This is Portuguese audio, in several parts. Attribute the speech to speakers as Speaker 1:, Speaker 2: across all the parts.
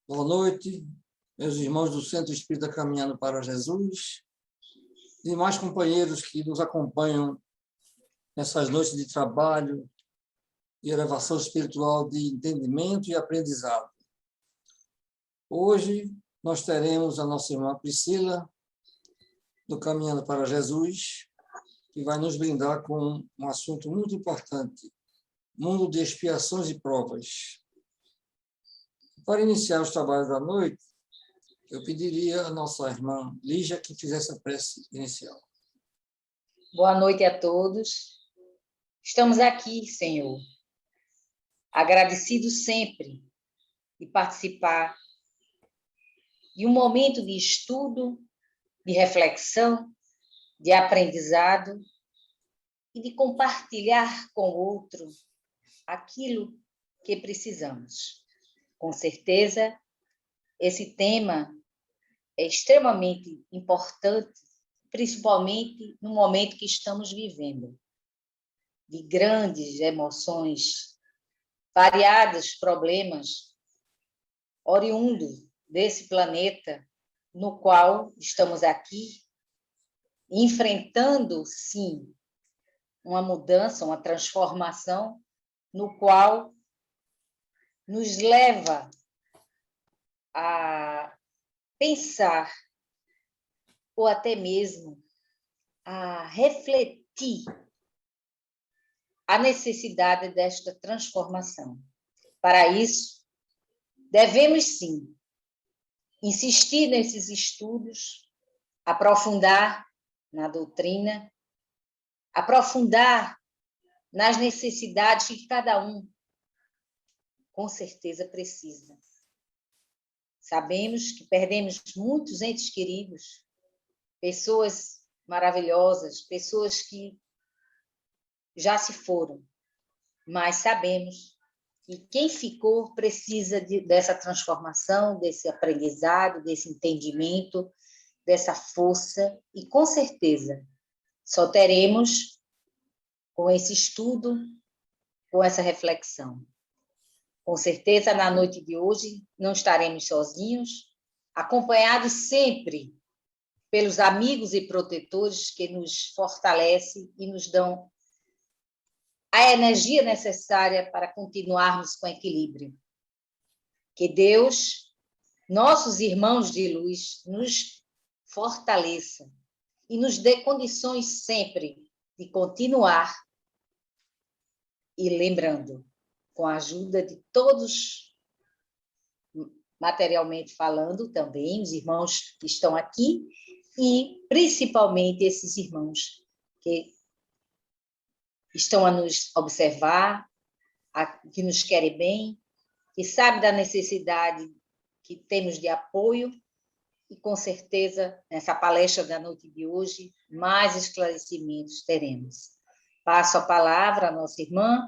Speaker 1: Boa noite, meus irmãos do Centro Espírita Caminhando para Jesus, e demais companheiros que nos acompanham nessas noites de trabalho, de elevação espiritual, de entendimento e aprendizado. Hoje nós teremos a nossa irmã Priscila, do Caminhando para Jesus, que vai nos brindar com um assunto muito importante, mundo de expiações e provas. Para iniciar os trabalhos da noite, eu pediria à nossa irmã Lígia que fizesse a prece inicial.
Speaker 2: Boa noite a todos. Estamos aqui, Senhor, agradecidos sempre de participar de um momento de estudo, de reflexão, de aprendizado e de compartilhar com o outro aquilo que precisamos. Com certeza, esse tema é extremamente importante, principalmente no momento que estamos vivendo, de grandes emoções, variados problemas oriundos desse planeta no qual estamos aqui, enfrentando, sim, uma mudança, uma transformação, no qual nos leva a pensar, ou até mesmo a refletir a necessidade desta transformação. Para isso, devemos, sim, insistir nesses estudos, aprofundar na doutrina, aprofundar nas necessidades que cada um, com certeza, precisa. Sabemos que perdemos muitos entes queridos, pessoas maravilhosas, pessoas que já se foram, mas sabemos que quem ficou precisa dessa transformação, desse aprendizado, desse entendimento, dessa força, e com certeza só teremos com esse estudo, com essa reflexão. Com certeza, na noite de hoje, não estaremos sozinhos, acompanhados sempre pelos amigos e protetores que nos fortalecem e nos dão a energia necessária para continuarmos com equilíbrio. Que Deus, nossos irmãos de luz, nos fortaleça e nos dê condições sempre de continuar, e lembrando, com a ajuda de todos, materialmente falando também, os irmãos que estão aqui, e principalmente esses irmãos que estão a nos observar, que nos querem bem, que sabem da necessidade que temos de apoio, e com certeza, nessa palestra da noite de hoje, mais esclarecimentos teremos. Passo a palavra à nossa irmã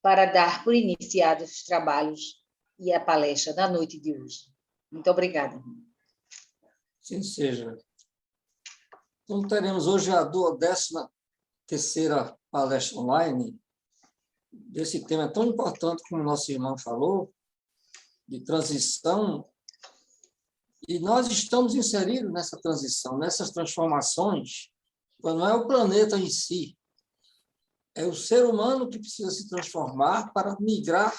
Speaker 2: para dar por iniciados os trabalhos e a palestra da noite de hoje. Muito obrigada, irmã.
Speaker 1: Sim, seja. Então, teremos hoje a 13ª palestra online desse tema tão importante como nosso irmão falou, de transição, e nós estamos inseridos nessa transição, nessas transformações, mas não é o planeta em si, é o ser humano que precisa se transformar para migrar,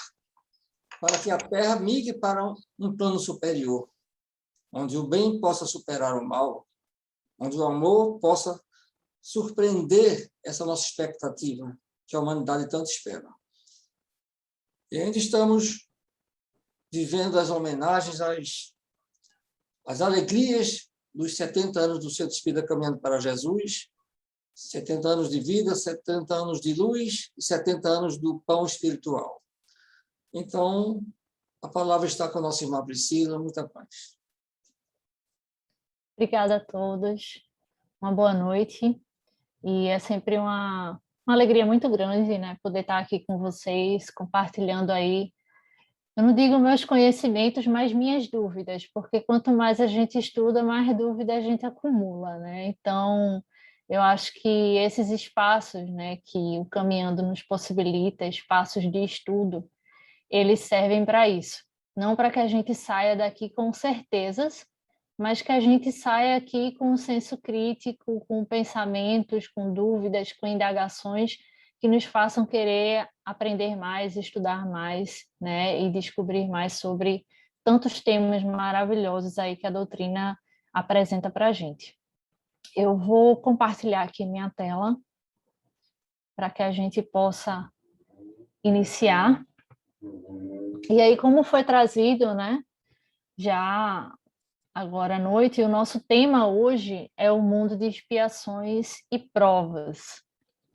Speaker 1: para que a Terra migre para um plano superior, onde o bem possa superar o mal, onde o amor possa surpreender essa nossa expectativa, que a humanidade tanto espera. E ainda estamos vivendo as homenagens às alegrias dos 70 anos do Centro Espírita Caminhando para Jesus, 70 anos de vida, 70 anos de luz e 70 anos do pão espiritual. Então, a palavra está com a nossa irmã Priscila. Muita paz.
Speaker 3: Obrigada a todos. Uma boa noite. E é sempre uma alegria muito grande, né, poder estar aqui com vocês, compartilhando aí, eu não digo meus conhecimentos, mas minhas dúvidas, porque quanto mais a gente estuda, mais dúvida a gente acumula, né? Então, eu acho que esses espaços, né, que o Caminhando nos possibilita, espaços de estudo, eles servem para isso, não para que a gente saia daqui com certezas, mas que a gente saia aqui com um senso crítico, com pensamentos, com dúvidas, com indagações que nos façam querer aprender mais, estudar mais, né, e descobrir mais sobre tantos temas maravilhosos aí que a doutrina apresenta para a gente. Eu vou compartilhar aqui minha tela para que a gente possa iniciar. E aí, como foi trazido, né, já agora à noite, o nosso tema hoje é o mundo de expiações e provas,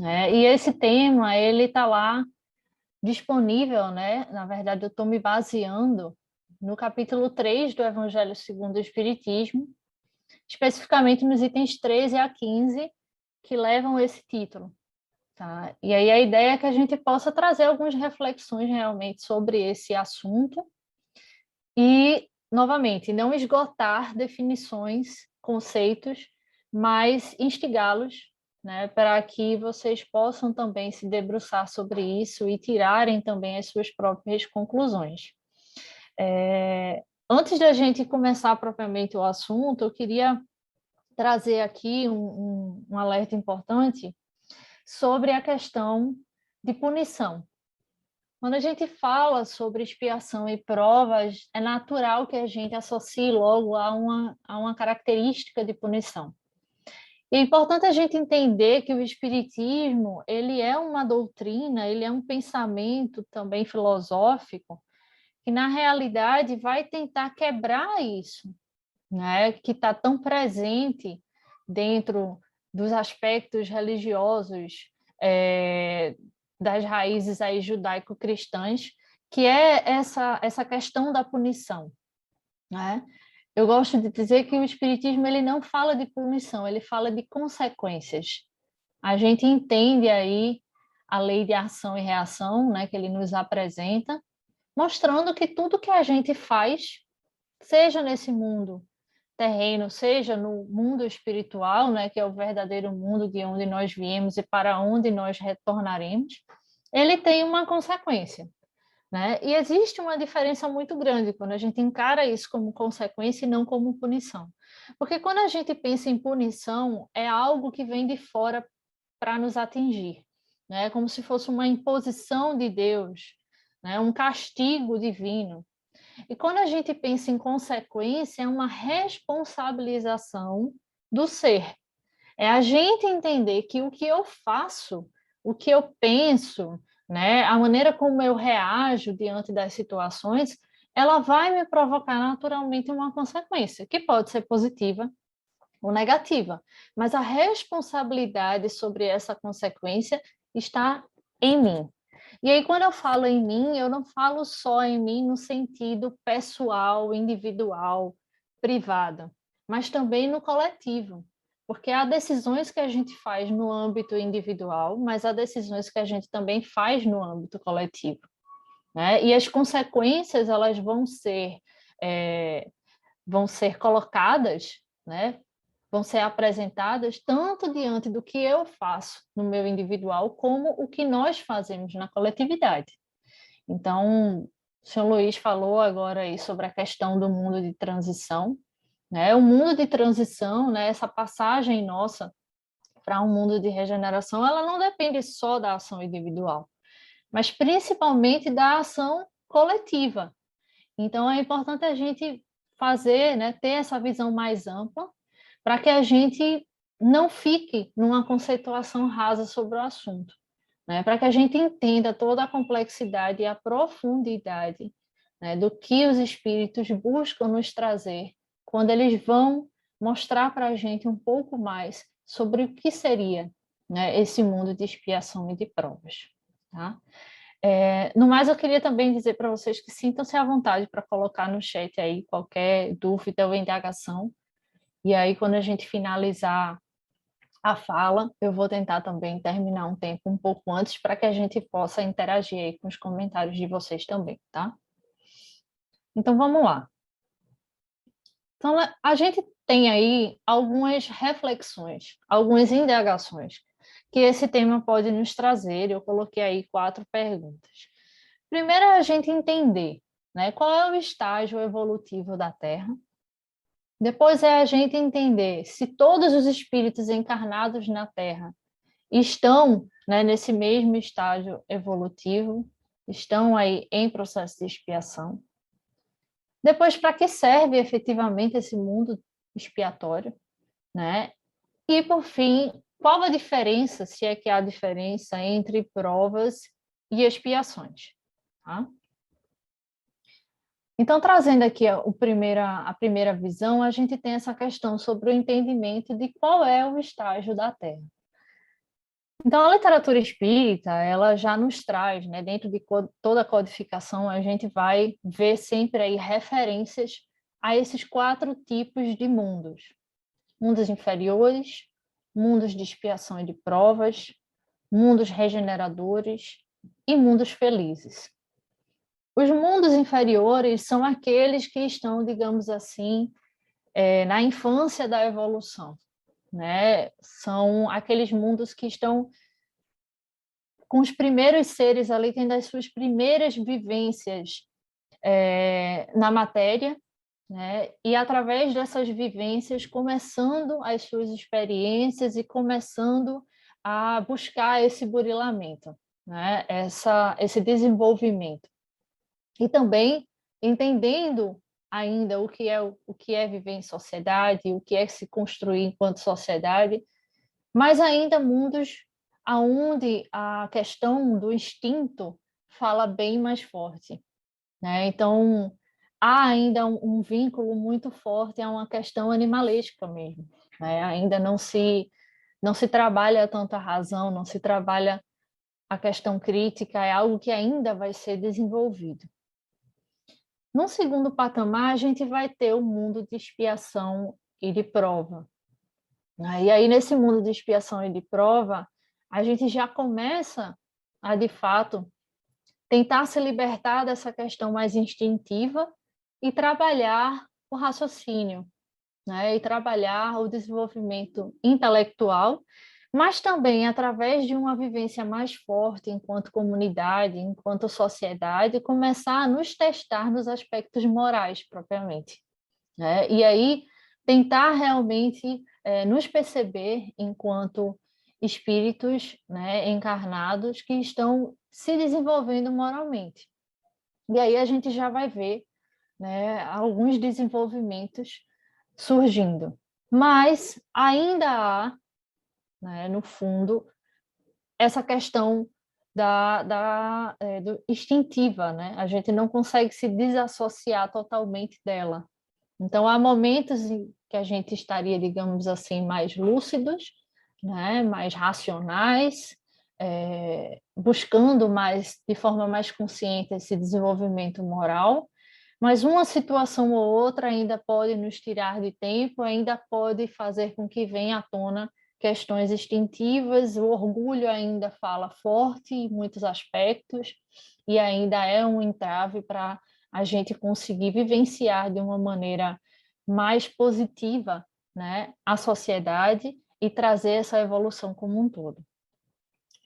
Speaker 3: né? E esse tema, ele está lá disponível, né? Na verdade, eu estou me baseando no capítulo 3 do Evangelho segundo o Espiritismo, especificamente nos itens 13 a 15, que levam esse título. Tá? E aí a ideia é que a gente possa trazer algumas reflexões realmente sobre esse assunto e, novamente, não esgotar definições, conceitos, mas instigá-los, né, para que vocês possam também se debruçar sobre isso e tirarem também as suas próprias conclusões. Antes da gente começar propriamente o assunto, eu queria trazer aqui um alerta importante sobre a questão de punição. Quando a gente fala sobre expiação e provas, é natural que a gente associe logo a uma característica de punição. E é importante a gente entender que o Espiritismo, ele é uma doutrina, ele é um pensamento também filosófico, que na realidade vai tentar quebrar isso, né? Que está tão presente dentro dos aspectos religiosos, das raízes aí judaico-cristãs, que é essa questão da punição, né? Eu gosto de dizer que o Espiritismo ele não fala de punição, ele fala de consequências. A gente entende aí a lei de ação e reação, né, que ele nos apresenta, mostrando que tudo que a gente faz, seja nesse mundo terreno, seja no mundo espiritual, né, que é o verdadeiro mundo de onde nós viemos e para onde nós retornaremos, ele tem uma consequência, né? E existe uma diferença muito grande quando a gente encara isso como consequência e não como punição. Porque quando a gente pensa em punição, é algo que vem de fora para nos atingir, né? Como se fosse uma imposição de Deus, né? Um castigo divino. E quando a gente pensa em consequência, é uma responsabilização do ser. É a gente entender que o que eu faço, o que eu penso, né, a maneira como eu reajo diante das situações, ela vai me provocar naturalmente uma consequência, que pode ser positiva ou negativa, mas a responsabilidade sobre essa consequência está em mim. E aí, quando eu falo em mim, eu não falo só em mim no sentido pessoal, individual, privado, mas também no coletivo. Porque há decisões que a gente faz no âmbito individual, mas há decisões que a gente também faz no âmbito coletivo, né? E as consequências, elas vão ser colocadas, né? Vão ser apresentadas tanto diante do que eu faço no meu individual, como o que nós fazemos na coletividade. Então, o senhor Luiz falou agora aí sobre a questão do mundo de transição, né? O mundo de transição, né, essa passagem nossa para um mundo de regeneração, ela não depende só da ação individual, mas principalmente da ação coletiva. Então, é importante a gente fazer, né, ter essa visão mais ampla, para que a gente não fique numa conceituação rasa sobre o assunto, né? Para que a gente entenda toda a complexidade e a profundidade, né, do que os espíritos buscam nos trazer quando eles vão mostrar para a gente um pouco mais sobre o que seria, né, esse mundo de expiação e de provas. Tá? No mais, eu queria também dizer para vocês que sintam-se à vontade para colocar no chat aí qualquer dúvida ou indagação. E aí, quando a gente finalizar a fala, eu vou tentar também terminar um tempo um pouco antes para que a gente possa interagir aí com os comentários de vocês também, tá? Então, vamos lá. Então, a gente tem aí algumas reflexões, algumas indagações que esse tema pode nos trazer. Eu coloquei aí 4 perguntas. Primeiro é a gente entender, né? Qual é o estágio evolutivo da Terra? Depois é a gente entender se todos os espíritos encarnados na Terra estão, né, nesse mesmo estágio evolutivo, estão aí em processo de expiação. Depois, para que serve efetivamente esse mundo expiatório, né? E, por fim, qual a diferença, se é que há diferença, entre provas e expiações, tá? Então, trazendo aqui a primeira visão, a gente tem essa questão sobre o entendimento de qual é o estágio da Terra. Então, a literatura espírita, ela já nos traz, né, dentro de toda a codificação, a gente vai ver sempre aí referências a esses 4 tipos de mundos. Mundos inferiores, mundos de expiação e de provas, mundos regeneradores e mundos felizes. Os mundos inferiores são aqueles que estão, digamos assim, na infância da evolução, né? São aqueles mundos que estão com os primeiros seres ali, tendo as suas primeiras vivências na matéria, né? E através dessas vivências, começando as suas experiências e começando a buscar esse burilamento, né? Esse desenvolvimento. E também entendendo ainda o que é viver em sociedade, o que é se construir enquanto sociedade, mas ainda mundos onde a questão do instinto fala bem mais forte, né? Então, há ainda um vínculo muito forte a uma questão animalesca mesmo, né? Ainda não se trabalha tanto a razão, não se trabalha a questão crítica, é algo que ainda vai ser desenvolvido. No segundo patamar, a gente vai ter o mundo de expiação e de prova. E aí, nesse mundo de expiação e de prova, a gente já começa a, de fato, tentar se libertar dessa questão mais instintiva e trabalhar o raciocínio, né? E trabalhar o desenvolvimento intelectual, mas também através de uma vivência mais forte enquanto comunidade, enquanto sociedade, começar a nos testar nos aspectos morais propriamente, né? E aí tentar realmente nos perceber enquanto espíritos, né, encarnados que estão se desenvolvendo moralmente. E aí a gente já vai ver, né, alguns desenvolvimentos surgindo. Mas ainda há, né, no fundo, essa questão do instintiva, né? A gente não consegue se desassociar totalmente dela. Então, há momentos em que a gente estaria, digamos assim, mais lúcidos, né? Mais racionais, buscando de forma mais consciente esse desenvolvimento moral, mas uma situação ou outra ainda pode nos tirar de tempo, ainda pode fazer com que venha à tona questões instintivas, o orgulho ainda fala forte em muitos aspectos, e ainda é um entrave para a gente conseguir vivenciar de uma maneira mais positiva, né, a sociedade e trazer essa evolução como um todo.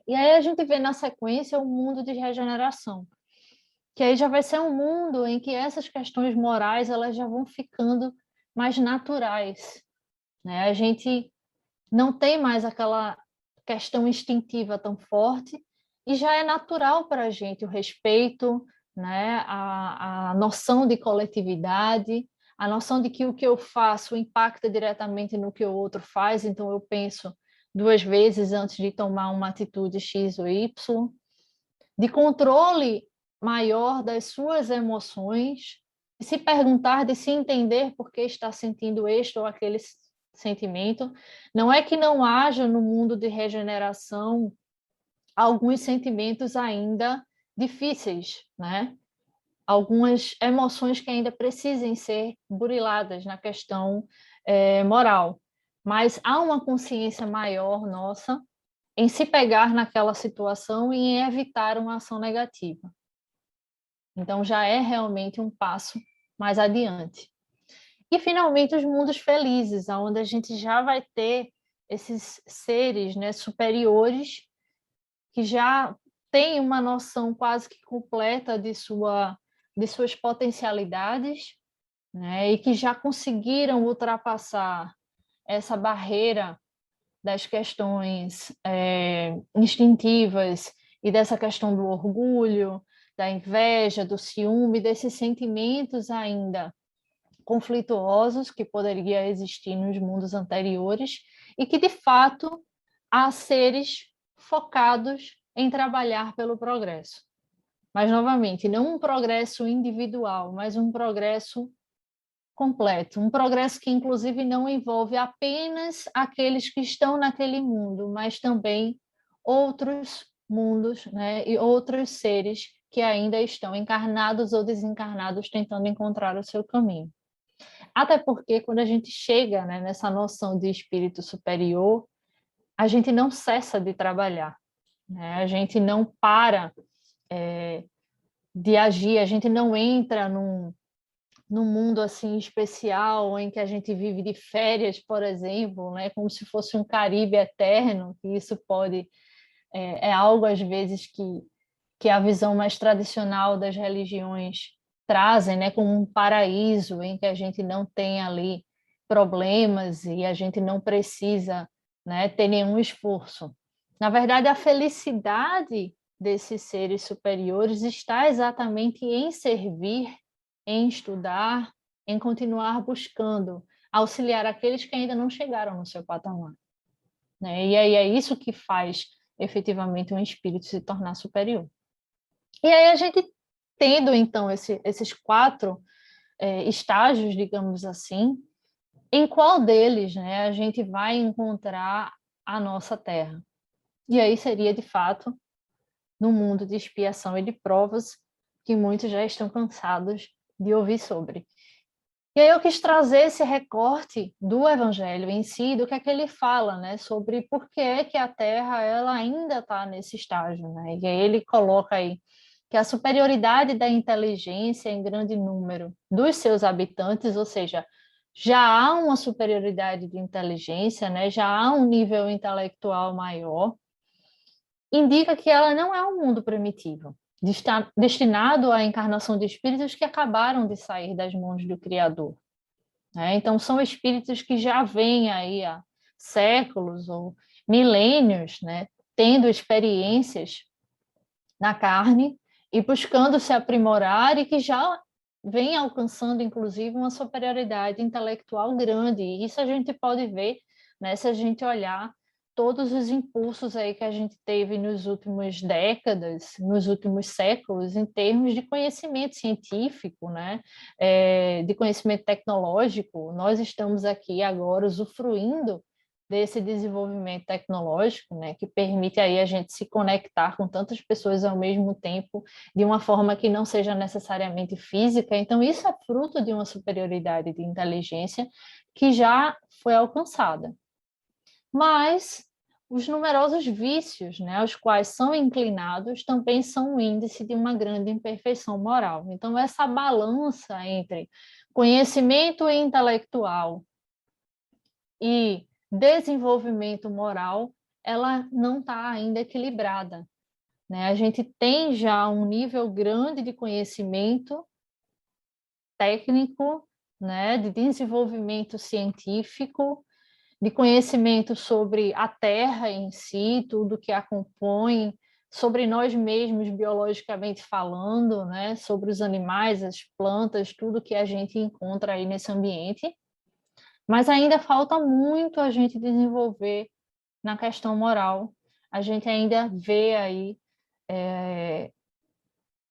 Speaker 3: E aí a gente vê na sequência o mundo de regeneração, que aí já vai ser um mundo em que essas questões morais elas já vão ficando mais naturais, né? A gente não tem mais aquela questão instintiva tão forte e já é natural para a gente o respeito, né? A noção de coletividade, a noção de que o que eu faço impacta diretamente no que o outro faz, então eu penso 2 vezes antes de tomar uma atitude X ou Y, de controle maior das suas emoções, de se perguntar, de se entender por que está sentindo este ou aquele sentimento. Não é que não haja no mundo de regeneração alguns sentimentos ainda difíceis, né? Algumas emoções que ainda precisem ser buriladas na questão moral. Mas há uma consciência maior nossa em se pegar naquela situação e em evitar uma ação negativa. Então, já é realmente um passo mais adiante. E, finalmente, os mundos felizes, onde a gente já vai ter esses seres, né, superiores que já têm uma noção quase que completa de sua de suas potencialidades, né, e que já conseguiram ultrapassar essa barreira das questões instintivas e dessa questão do orgulho, da inveja, do ciúme, desses sentimentos ainda conflituosos que poderia existir nos mundos anteriores e que, de fato, há seres focados em trabalhar pelo progresso. Mas, novamente, não um progresso individual, mas um progresso completo, um progresso que, inclusive, não envolve apenas aqueles que estão naquele mundo, mas também outros mundos, né, e outros seres que ainda estão encarnados ou desencarnados tentando encontrar o seu caminho. Até porque, quando a gente chega, né, nessa noção de espírito superior, a gente não cessa de trabalhar, né? A gente não para de agir, a gente não entra num mundo assim especial em que a gente vive de férias, por exemplo, né, como se fosse um Caribe eterno, que isso pode é algo às vezes que a visão mais tradicional das religiões trazem, né, como um paraíso em que a gente não tem ali problemas e a gente não precisa, né, ter nenhum esforço. Na verdade, a felicidade desses seres superiores está exatamente em servir, em estudar, em continuar buscando auxiliar aqueles que ainda não chegaram no seu patamar, né? E aí é isso que faz efetivamente um espírito se tornar superior. E aí a gente tendo então esses 4 estágios, digamos assim, em qual deles, né, a gente vai encontrar a nossa Terra? E aí seria de fato no mundo de expiação e de provas que muitos já estão cansados de ouvir sobre. E aí eu quis trazer esse recorte do Evangelho em si, do que é que ele fala, né, sobre por que é que a Terra ela ainda está nesse estágio, né? E aí ele coloca aí que a superioridade da inteligência em grande número dos seus habitantes, ou seja, já há uma superioridade de inteligência, né? Já há um nível intelectual maior, indica que ela não é um mundo primitivo, destinado à encarnação de espíritos que acabaram de sair das mãos do Criador, né? Então, são espíritos que já vêm aí há séculos ou milênios, né? Tendo experiências na carne e buscando se aprimorar e que já vem alcançando, inclusive, uma superioridade intelectual grande. E isso a gente pode ver, né, se a gente olhar todos os impulsos aí que a gente teve nos últimos décadas, nos últimos séculos, em termos de conhecimento científico, né, de conhecimento tecnológico. Nós estamos aqui agora usufruindo desse desenvolvimento tecnológico, né, que permite aí a gente se conectar com tantas pessoas ao mesmo tempo, de uma forma que não seja necessariamente física. Então, isso é fruto de uma superioridade de inteligência que já foi alcançada. Mas os numerosos vícios, né, aos quais são inclinados, também são um índice de uma grande imperfeição moral. Então, essa balança entre conhecimento intelectual e desenvolvimento moral, ela não está ainda equilibrada, né? A gente tem já um nível grande de conhecimento técnico, né, de desenvolvimento científico, de conhecimento sobre a Terra em si, tudo que a compõe, sobre nós mesmos biologicamente falando, né, sobre os animais, as plantas, tudo que a gente encontra aí nesse ambiente. Mas ainda falta muito a gente desenvolver na questão moral. A gente ainda vê aí,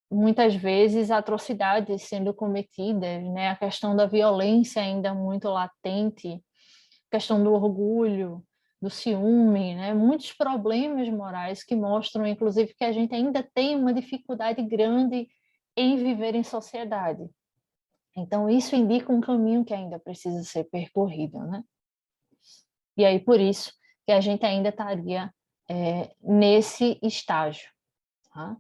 Speaker 3: muitas vezes, atrocidades sendo cometidas, né? A questão da violência ainda muito latente, a questão do orgulho, do ciúme, né? Muitos problemas morais que mostram, inclusive, que a gente ainda tem uma dificuldade grande em viver em sociedade. Então, isso indica um caminho que ainda precisa ser percorrido, né? E aí, por isso, que a gente ainda estaria nesse estágio. Tá?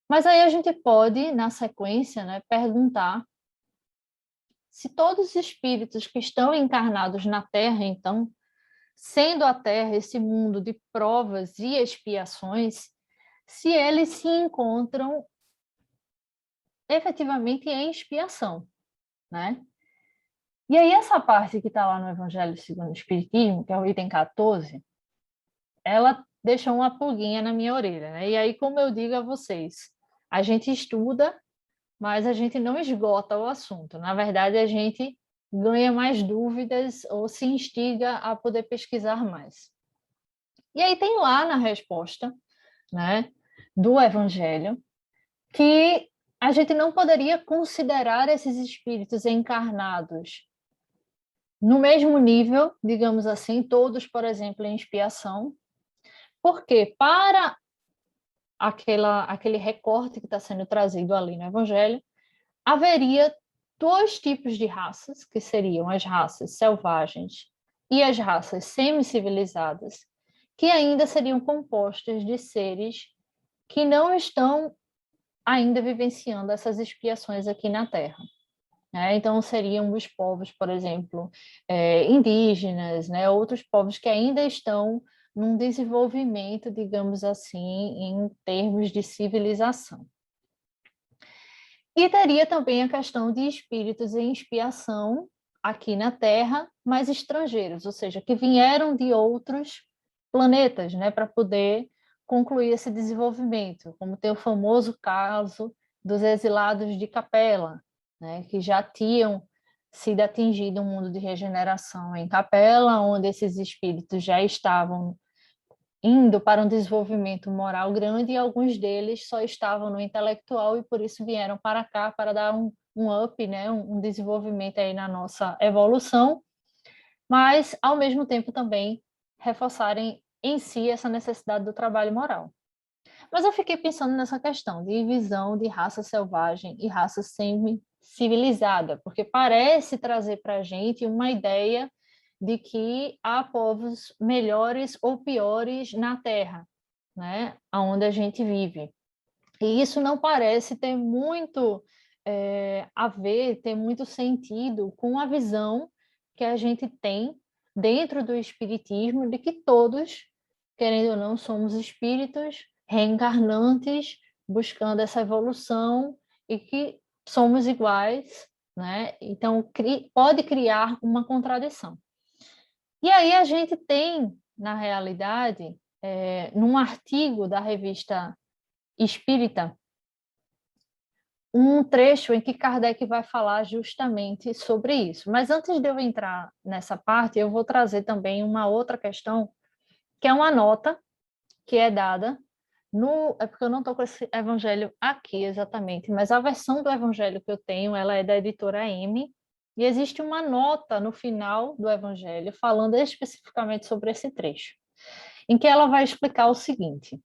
Speaker 3: Mas aí a gente pode, na sequência, né, perguntar se todos os espíritos que estão encarnados na Terra, então, sendo a Terra esse mundo de provas e expiações, se eles se encontram efetivamente em expiação, né? E aí essa parte que está lá no Evangelho segundo o Espiritismo, que é o item 14, ela deixou uma pulguinha na minha orelha, né? E aí, como eu digo a vocês, a gente estuda, mas a gente não esgota o assunto. Na verdade, a gente ganha mais dúvidas ou se instiga a poder pesquisar mais. E aí tem lá na resposta, né, do Evangelho, que a gente não poderia considerar esses espíritos encarnados no mesmo nível, digamos assim, todos, por exemplo, em expiação, porque para aquele recorte que está sendo trazido ali no Evangelho, haveria dois tipos de raças, que seriam as raças selvagens e as raças semi-civilizadas, que ainda seriam compostas de seres que não estão ainda vivenciando essas expiações aqui na Terra. Então, seriam os povos, por exemplo, indígenas, né? Outros povos que ainda estão num desenvolvimento, digamos assim, em termos de civilização. E teria também a questão de espíritos em expiação aqui na Terra, mas estrangeiros, ou seja, que vieram de outros planetas, né, para poder concluir esse desenvolvimento, como tem o famoso caso dos exilados de Capela, né, que já tinham sido atingido um mundo de regeneração em Capela, onde esses espíritos já estavam indo para um desenvolvimento moral grande, e alguns deles só estavam no intelectual e por isso vieram para cá para dar um up, né, um desenvolvimento aí na nossa evolução, mas ao mesmo tempo também reforçarem em si essa necessidade do trabalho moral. Mas eu fiquei pensando nessa questão de visão de raça selvagem e raça semi-civilizada, porque parece trazer para a gente uma ideia de que há povos melhores ou piores na Terra, né, onde a gente vive. E isso não parece ter muito a ver, ter muito sentido com a visão que a gente tem dentro do espiritismo de que todos, querendo ou não, somos espíritos reencarnantes, buscando essa evolução e que somos iguais, né? Então, pode criar uma contradição. E aí a gente tem, na realidade, num artigo da revista Espírita, um trecho em que Kardec vai falar justamente sobre isso. Mas antes de eu entrar nessa parte, eu vou trazer também uma outra questão, que é uma nota que é dada é porque eu não estou com esse evangelho aqui exatamente, mas a versão do evangelho que eu tenho, ela é da editora M, e existe uma nota no final do evangelho falando especificamente sobre esse trecho, em que ela vai explicar o seguinte,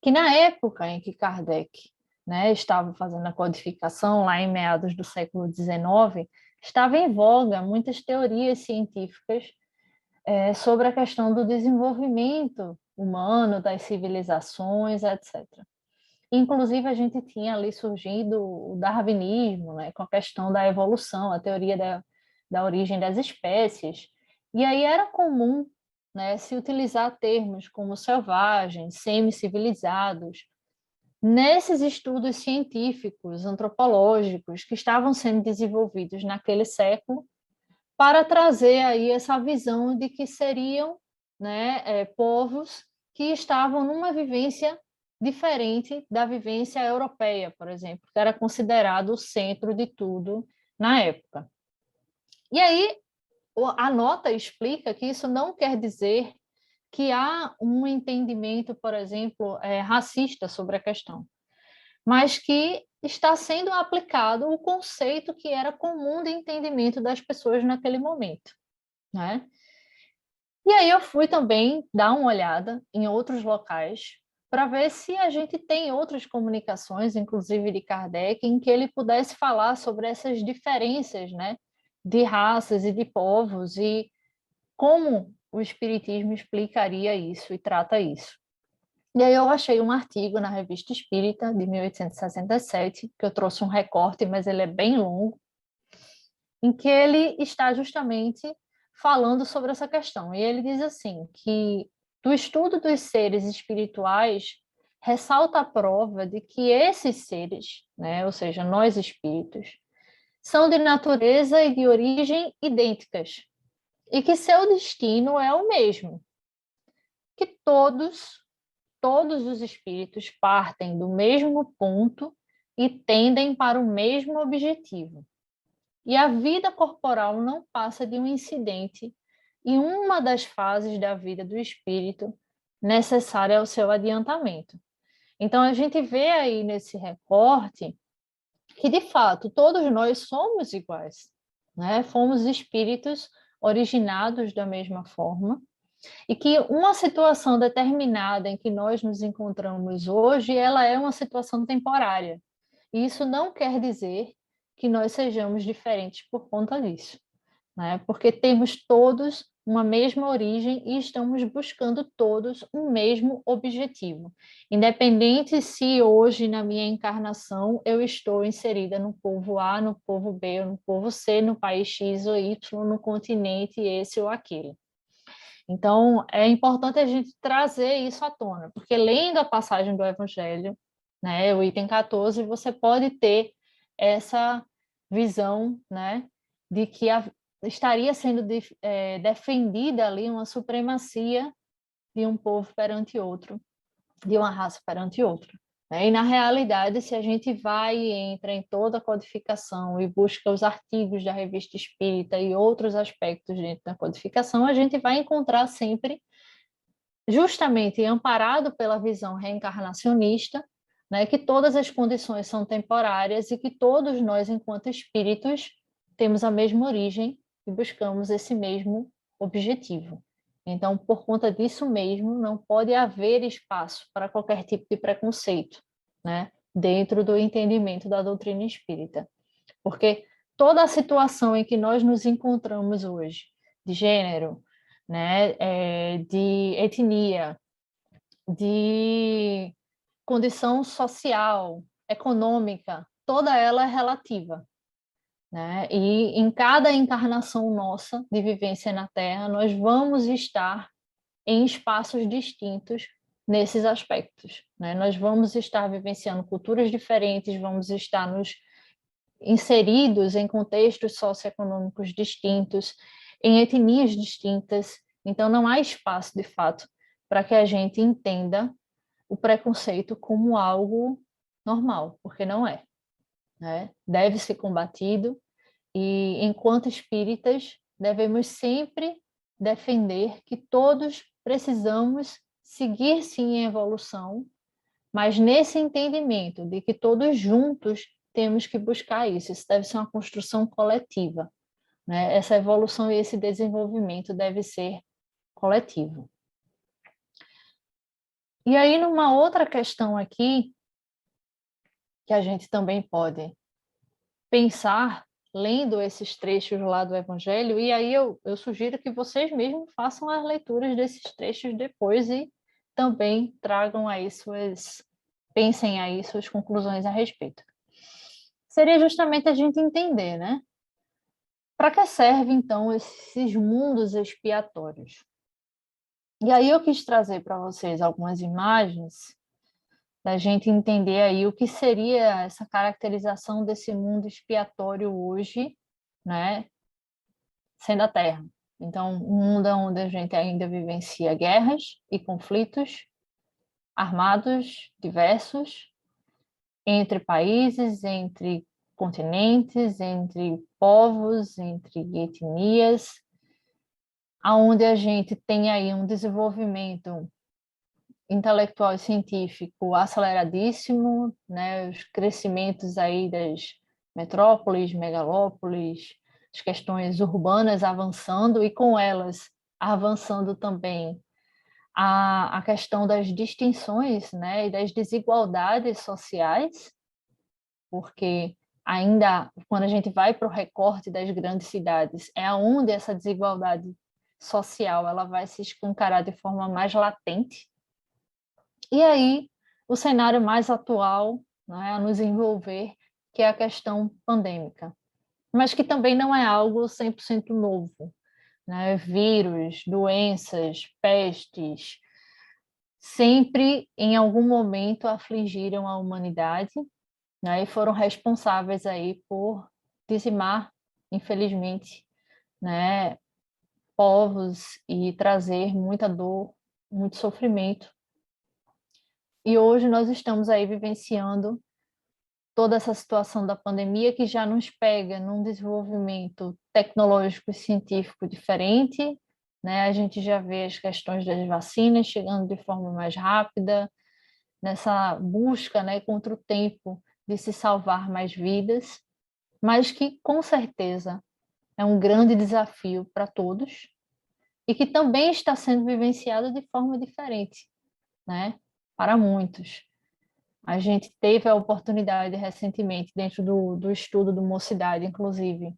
Speaker 3: que na época em que Kardec, né, estava fazendo a codificação, lá em meados do século XIX, estava em voga muitas teorias científicas sobre a questão do desenvolvimento humano, das civilizações, etc. Inclusive, a gente tinha ali surgindo o darwinismo, né, com a questão da evolução, a teoria da origem das espécies. E aí era comum, né, se utilizar termos como selvagens, semi-civilizados, nesses estudos científicos, antropológicos, que estavam sendo desenvolvidos naquele século, para trazer aí essa visão de que seriam, né, povos que estavam numa vivência diferente da vivência europeia, por exemplo, que era considerado o centro de tudo na época. E aí a nota explica que isso não quer dizer que há um entendimento, por exemplo, racista sobre a questão, mas que está sendo aplicado o conceito que era comum de entendimento das pessoas naquele momento, né? E aí eu fui também dar uma olhada em outros locais para ver se a gente tem outras comunicações, inclusive de Kardec, em que ele pudesse falar sobre essas diferenças, né, de raças e de povos e como o Espiritismo explicaria isso e trata isso. E aí eu achei um artigo na Revista Espírita, de 1867, que eu trouxe um recorte, mas ele é bem longo, em que ele está justamente falando sobre essa questão. E ele diz assim, que do estudo dos seres espirituais ressalta a prova de que esses seres, né, ou seja, nós espíritos, são de natureza e de origem idênticas, e que seu destino é o mesmo, que todos os espíritos partem do mesmo ponto e tendem para o mesmo objetivo. E a vida corporal não passa de um incidente e uma das fases da vida do espírito necessária ao seu adiantamento. Então, a gente vê aí nesse recorte que, de fato, todos nós somos iguais, né? Fomos espíritos originados da mesma forma, e que uma situação determinada em que nós nos encontramos hoje, ela é uma situação temporária. E isso não quer dizer que nós sejamos diferentes por conta disso, né? Porque temos todos uma mesma origem e estamos buscando todos um mesmo objetivo. Independente se hoje, na minha encarnação, eu estou inserida no povo A, no povo B, ou no povo C, no país X ou Y, no continente esse ou aquele. Então, é importante a gente trazer isso à tona, porque lendo a passagem do Evangelho, né, o item 14, você pode ter essa visão, né, de que estaria sendo defendida ali uma supremacia de um povo perante outro, de uma raça perante outra. Né? E, na realidade, se a gente vai e entra em toda a codificação e busca os artigos da Revista Espírita e outros aspectos dentro da codificação, a gente vai encontrar sempre, justamente amparado pela visão reencarnacionista, né, que todas as condições são temporárias e que todos nós, enquanto espíritos, temos a mesma origem e buscamos esse mesmo objetivo. Então, por conta disso mesmo, não pode haver espaço para qualquer tipo de preconceito, né, dentro do entendimento da doutrina espírita. Porque toda a situação em que nós nos encontramos hoje, de gênero, né, de etnia, de condição social, econômica, toda ela é relativa, né? E em cada encarnação nossa de vivência na Terra, nós vamos estar em espaços distintos nesses aspectos, né? Nós vamos estar vivenciando culturas diferentes, vamos estar nos inseridos em contextos socioeconômicos distintos, em etnias distintas. Então, não há espaço, de fato, para que a gente entenda o preconceito como algo normal, porque não é, né? Deve ser combatido e, enquanto espíritas, devemos sempre defender que todos precisamos seguir sim em evolução, mas nesse entendimento de que todos juntos temos que buscar isso. Isso deve ser uma construção coletiva, né? Essa evolução e esse desenvolvimento deve ser coletivo. E aí, numa outra questão aqui, que a gente também pode pensar, lendo esses trechos lá do Evangelho, e aí eu sugiro que vocês mesmos façam as leituras desses trechos depois e também tragam aí pensem aí suas conclusões a respeito. Seria justamente a gente entender, né? Para que servem, então, esses mundos expiatórios? E aí eu quis trazer para vocês algumas imagens da gente entender aí o que seria essa caracterização desse mundo expiatório hoje, né, sendo a Terra. Então, um mundo onde a gente ainda vivencia guerras e conflitos armados diversos entre países, entre continentes, entre povos, entre etnias, aonde a gente tem aí um desenvolvimento intelectual e científico aceleradíssimo, né? Os crescimentos aí das metrópoles, megalópolis, as questões urbanas avançando e com elas avançando também a questão das distinções, né? E das desigualdades sociais, porque ainda quando a gente vai para o recorte das grandes cidades, é onde essa desigualdade social ela vai se escancarar de forma mais latente. E aí, o cenário mais atual, né, a nos envolver, que é a questão pandêmica, mas que também não é algo 100% novo, né? Vírus, doenças, pestes, sempre, em algum momento, afligiram a humanidade, né, e foram responsáveis aí por dizimar, infelizmente, né, povos e trazer muita dor, muito sofrimento. E hoje nós estamos aí vivenciando toda essa situação da pandemia que já nos pega num desenvolvimento tecnológico e científico diferente, né? A gente já vê as questões das vacinas chegando de forma mais rápida, nessa busca, né, contra o tempo de se salvar mais vidas, mas que com certeza é um grande desafio para todos e que também está sendo vivenciado de forma diferente, né? Para muitos. A gente teve a oportunidade recentemente, dentro do estudo do Mocidade, inclusive,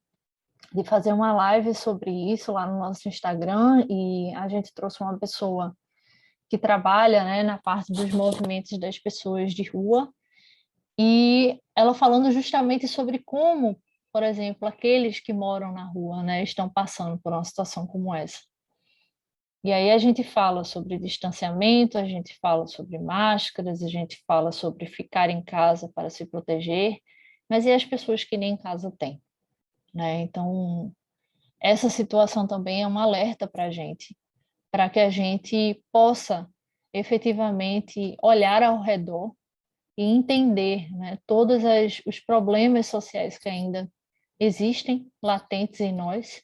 Speaker 3: de fazer uma live sobre isso lá no nosso Instagram, e a gente trouxe uma pessoa que trabalha, né, na parte dos movimentos das pessoas de rua, e ela falando justamente sobre como, por exemplo, aqueles que moram na rua, né, estão passando por uma situação como essa. E aí a gente fala sobre distanciamento, a gente fala sobre máscaras, a gente fala sobre ficar em casa para se proteger, mas e as pessoas que nem em casa têm, né? Então, essa situação também é um alerta para a gente, para que a gente possa efetivamente olhar ao redor e entender, né, todos os problemas sociais que ainda existem, latentes em nós,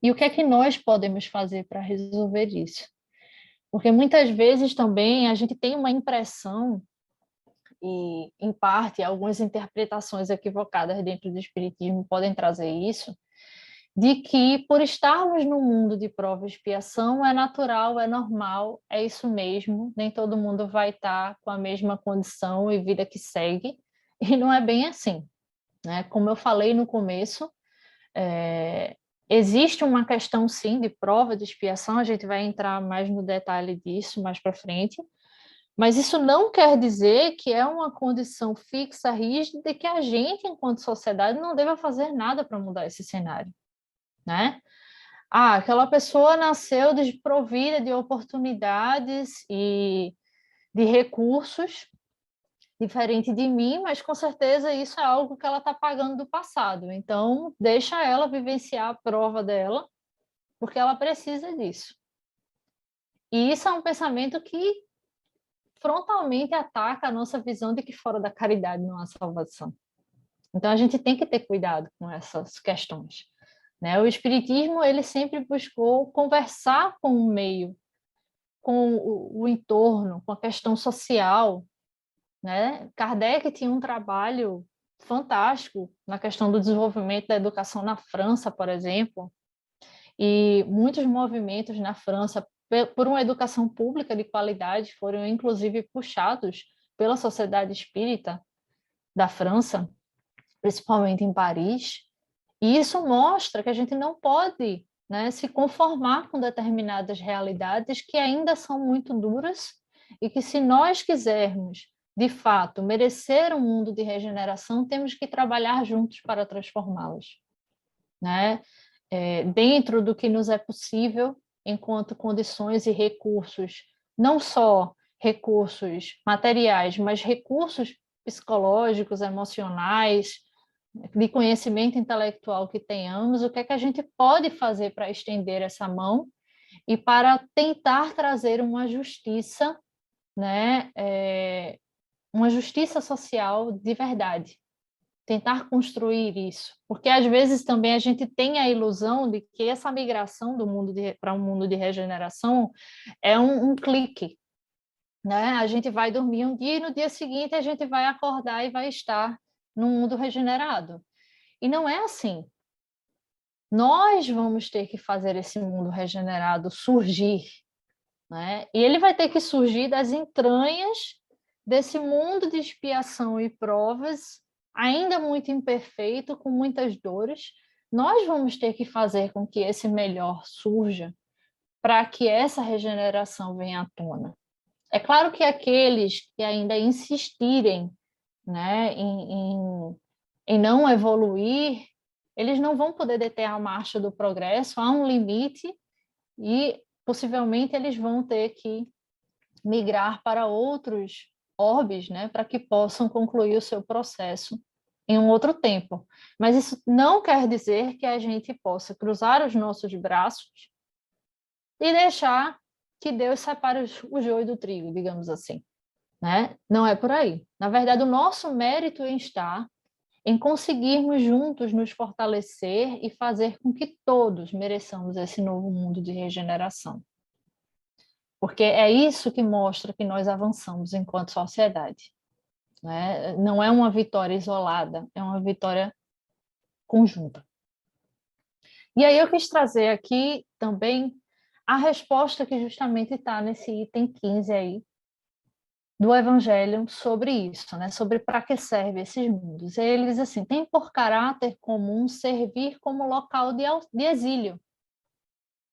Speaker 3: e o que é que nós podemos fazer para resolver isso. Porque muitas vezes também a gente tem uma impressão, e em parte algumas interpretações equivocadas dentro do espiritismo podem trazer isso, de que por estarmos no mundo de prova e expiação é natural, é normal, é isso mesmo, nem todo mundo vai estar com a mesma condição e vida que segue, e não é bem assim, né? Como eu falei no começo, existe uma questão, sim, de prova de expiação, a gente vai entrar mais no detalhe disso mais para frente, mas isso não quer dizer que é uma condição fixa, rígida, e que a gente, enquanto sociedade, não deva fazer nada para mudar esse cenário, né? Ah, aquela pessoa nasceu desprovida de oportunidades e de recursos, diferente de mim, mas com certeza isso é algo que ela está pagando do passado. Então, deixa ela vivenciar a prova dela, porque ela precisa disso. E isso é um pensamento que frontalmente ataca a nossa visão de que fora da caridade não há salvação. Então, a gente tem que ter cuidado com essas questões, né? O Espiritismo, ele sempre buscou conversar com o meio, com o entorno, com a questão social, né? Kardec tinha um trabalho fantástico na questão do desenvolvimento da educação na França, por exemplo, e muitos movimentos na França por uma educação pública de qualidade foram inclusive puxados pela Sociedade Espírita da França, principalmente em Paris, e isso mostra que a gente não pode, né, se conformar com determinadas realidades que ainda são muito duras e que, se nós quisermos, de fato, merecer um mundo de regeneração, temos que trabalhar juntos para transformá-los, né? Dentro do que nos é possível, enquanto condições e recursos, não só recursos materiais, mas recursos psicológicos, emocionais, de conhecimento intelectual que tenhamos, o que é que a gente pode fazer para estender essa mão e para tentar trazer uma justiça, né, uma justiça social de verdade, tentar construir isso, porque às vezes também a gente tem a ilusão de que essa migração do mundo para um mundo de regeneração é um clique, né? A gente vai dormir um dia e no dia seguinte a gente vai acordar e vai estar num mundo regenerado. E não é assim. Nós vamos ter que fazer esse mundo regenerado surgir, né? E ele vai ter que surgir das entranhas desse mundo de expiação e provas, ainda muito imperfeito, com muitas dores. Nós vamos ter que fazer com que esse melhor surja para que essa regeneração venha à tona. É claro que aqueles que ainda insistirem, né, em não evoluir, eles não vão poder deter a marcha do progresso, há um limite e possivelmente eles vão ter que migrar para outros orbes, né, para que possam concluir o seu processo em um outro tempo. Mas isso não quer dizer que a gente possa cruzar os nossos braços e deixar que Deus separe o joio do trigo, digamos assim, né? Não é por aí. Na verdade, o nosso mérito está em conseguirmos juntos nos fortalecer e fazer com que todos mereçamos esse novo mundo de regeneração. Porque é isso que mostra que nós avançamos enquanto sociedade, né? Não é uma vitória isolada, é uma vitória conjunta. E aí eu quis trazer aqui também a resposta que justamente está nesse item 15 aí, do Evangelho sobre isso, né? Sobre para que servem esses mundos. E ele diz assim: tem por caráter comum servir como local de exílio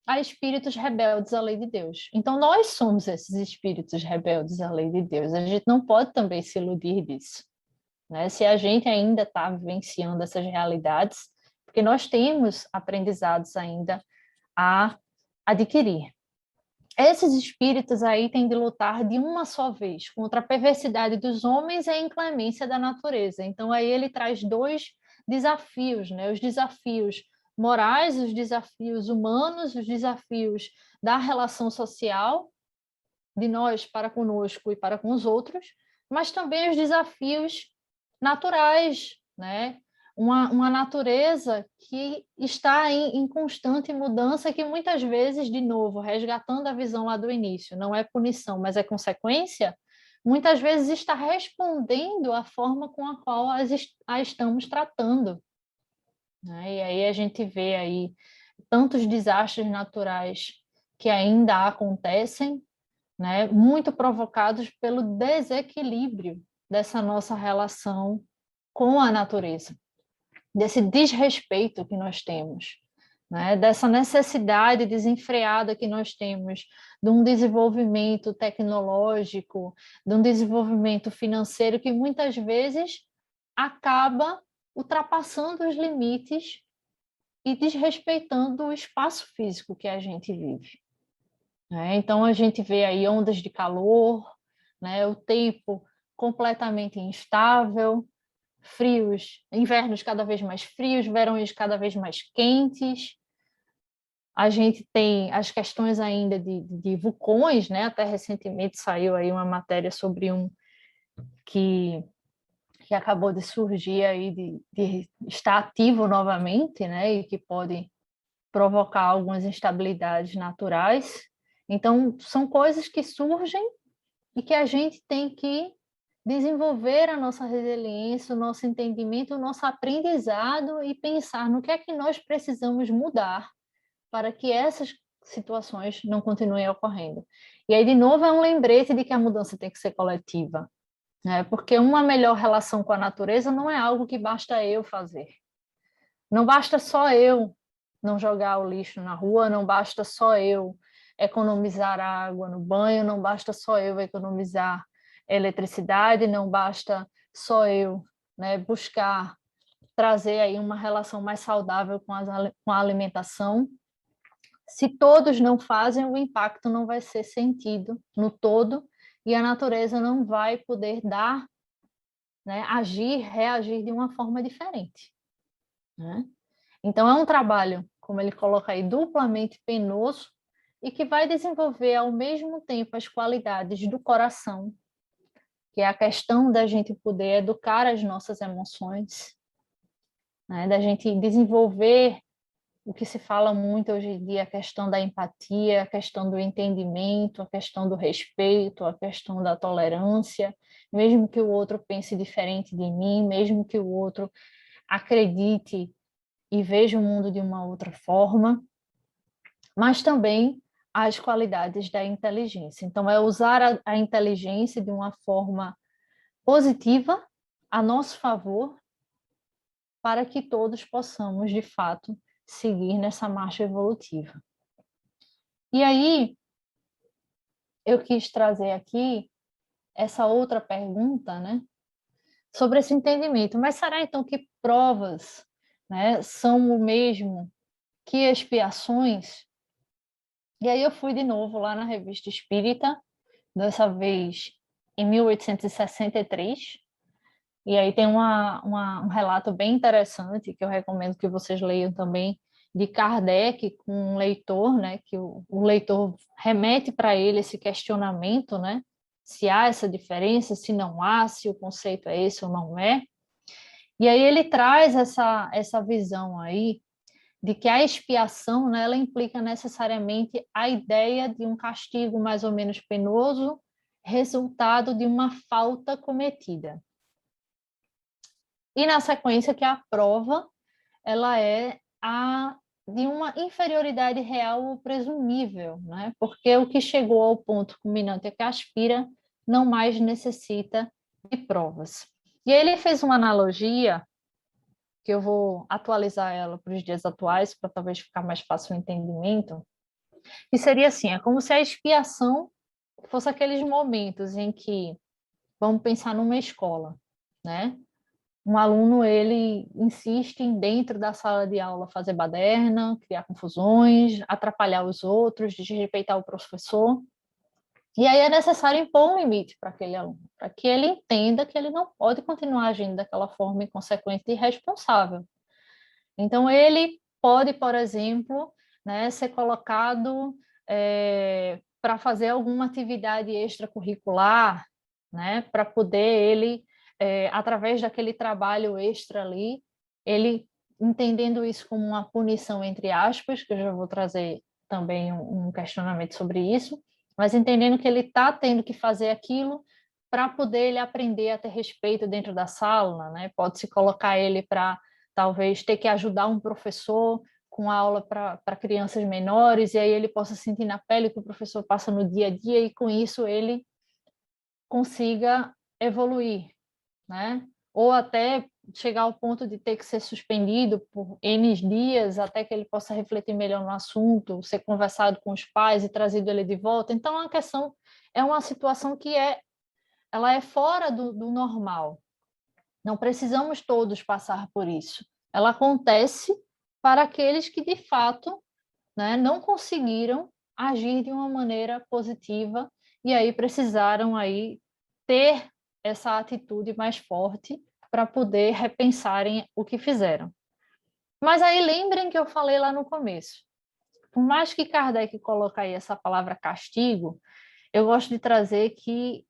Speaker 3: a espíritos rebeldes à lei de Deus. Então, nós somos esses espíritos rebeldes à lei de Deus. A gente não pode também se iludir disso, né? Se a gente ainda está vivenciando essas realidades, porque nós temos aprendizados ainda a adquirir. Esses espíritos aí têm de lutar de uma só vez contra a perversidade dos homens e a inclemência da natureza. Então, aí ele traz dois desafios, né? Os desafios morais, os desafios humanos, os desafios da relação social, de nós para conosco e para com os outros, mas também os desafios naturais, né? Uma natureza que está em constante mudança, que muitas vezes, de novo, resgatando a visão lá do início, não é punição, mas é consequência, muitas vezes está respondendo à forma com a qual a estamos tratando, né? E aí a gente vê aí tantos desastres naturais que ainda acontecem, né? Muito provocados pelo desequilíbrio dessa nossa relação com a natureza, desse desrespeito que nós temos, né? Dessa necessidade desenfreada que nós temos de um desenvolvimento tecnológico, de um desenvolvimento financeiro que muitas vezes acaba ultrapassando os limites e desrespeitando o espaço físico que a gente vive, né? Então a gente vê aí ondas de calor, né? O tempo completamente instável, frios, invernos cada vez mais frios, verões cada vez mais quentes. A gente tem as questões ainda de vulcões, né? Até recentemente saiu aí uma matéria sobre um que acabou de surgir aí, de estar ativo novamente, né? E que pode provocar algumas instabilidades naturais. Então, são coisas que surgem e que a gente tem que desenvolver a nossa resiliência, o nosso entendimento, o nosso aprendizado e pensar no que é que nós precisamos mudar para que essas situações não continuem ocorrendo. E aí, de novo, é um lembrete de que a mudança tem que ser coletiva, né? Porque uma melhor relação com a natureza não é algo que basta eu fazer. Não basta só eu não jogar o lixo na rua, não basta só eu economizar água no banho, não basta só eu economizar eletricidade, não basta só eu, né, buscar trazer aí uma relação mais saudável com a alimentação. Se todos não fazem, o impacto não vai ser sentido no todo e a natureza não vai poder dar, né, agir, reagir de uma forma diferente, né? Então, é um trabalho, como ele coloca aí, duplamente penoso e que vai desenvolver ao mesmo tempo as qualidades do coração, que é a questão da gente poder educar as nossas emoções, né? Da gente desenvolver o que se fala muito hoje em dia, a questão da empatia, a questão do entendimento, a questão do respeito, a questão da tolerância, mesmo que o outro pense diferente de mim, mesmo que o outro acredite e veja o mundo de uma outra forma, mas também as qualidades da inteligência. Então, é usar a inteligência de uma forma positiva, a nosso favor, para que todos possamos, de fato, seguir nessa marcha evolutiva. E aí, eu quis trazer aqui essa outra pergunta, né, sobre esse entendimento. Mas será então que provas, né, são o mesmo que expiações? E aí eu fui de novo lá na Revista Espírita, dessa vez em 1863, e aí tem um relato bem interessante, que eu recomendo que vocês leiam também, de Kardec com um leitor, né, que o leitor remete para ele esse questionamento, né, se há essa diferença, se não há, se o conceito é esse ou não é. E aí ele traz essa visão aí de que a expiação, né, ela implica necessariamente a ideia de um castigo mais ou menos penoso, resultado de uma falta cometida. E na sequência que a prova, ela é a de uma inferioridade real ou presumível, né? Porque o que chegou ao ponto culminante é que aspira não mais necessita de provas. E aí ele fez uma analogia, que eu vou atualizar ela para os dias atuais, para talvez ficar mais fácil o entendimento, que seria assim, é como se a expiação fosse aqueles momentos em que, vamos pensar numa escola, né? Um aluno, ele insiste em, dentro da sala de aula, fazer baderna, criar confusões, atrapalhar os outros, desrespeitar o professor. E aí é necessário impor um limite para aquele aluno, para que ele entenda que ele não pode continuar agindo daquela forma inconsequente e irresponsável. Então, ele pode, por exemplo, né, ser colocado para fazer alguma atividade extracurricular, né, para poder ele, através daquele trabalho extra ali, ele entendendo isso como uma punição, entre aspas, que eu já vou trazer também um questionamento sobre isso, mas entendendo que ele está tendo que fazer aquilo para poder ele aprender a ter respeito dentro da sala, né? Pode-se colocar ele para talvez ter que ajudar um professor com aula para crianças menores, e aí ele possa sentir na pele o que o professor passa no dia a dia, e com isso ele consiga evoluir, né? Ou até chegar ao ponto de ter que ser suspendido por N dias, até que ele possa refletir melhor no assunto, ser conversado com os pais e trazido ele de volta. Então, é uma questão, é uma situação que ela é fora do normal. Não precisamos todos passar por isso. Ela acontece para aqueles que, de fato, né, não conseguiram agir de uma maneira positiva e aí precisaram aí ter essa atitude mais forte para poder repensarem o que fizeram. Mas aí lembrem que eu falei lá no começo. Por mais que Kardec coloque aí essa palavra castigo, eu gosto de trazer que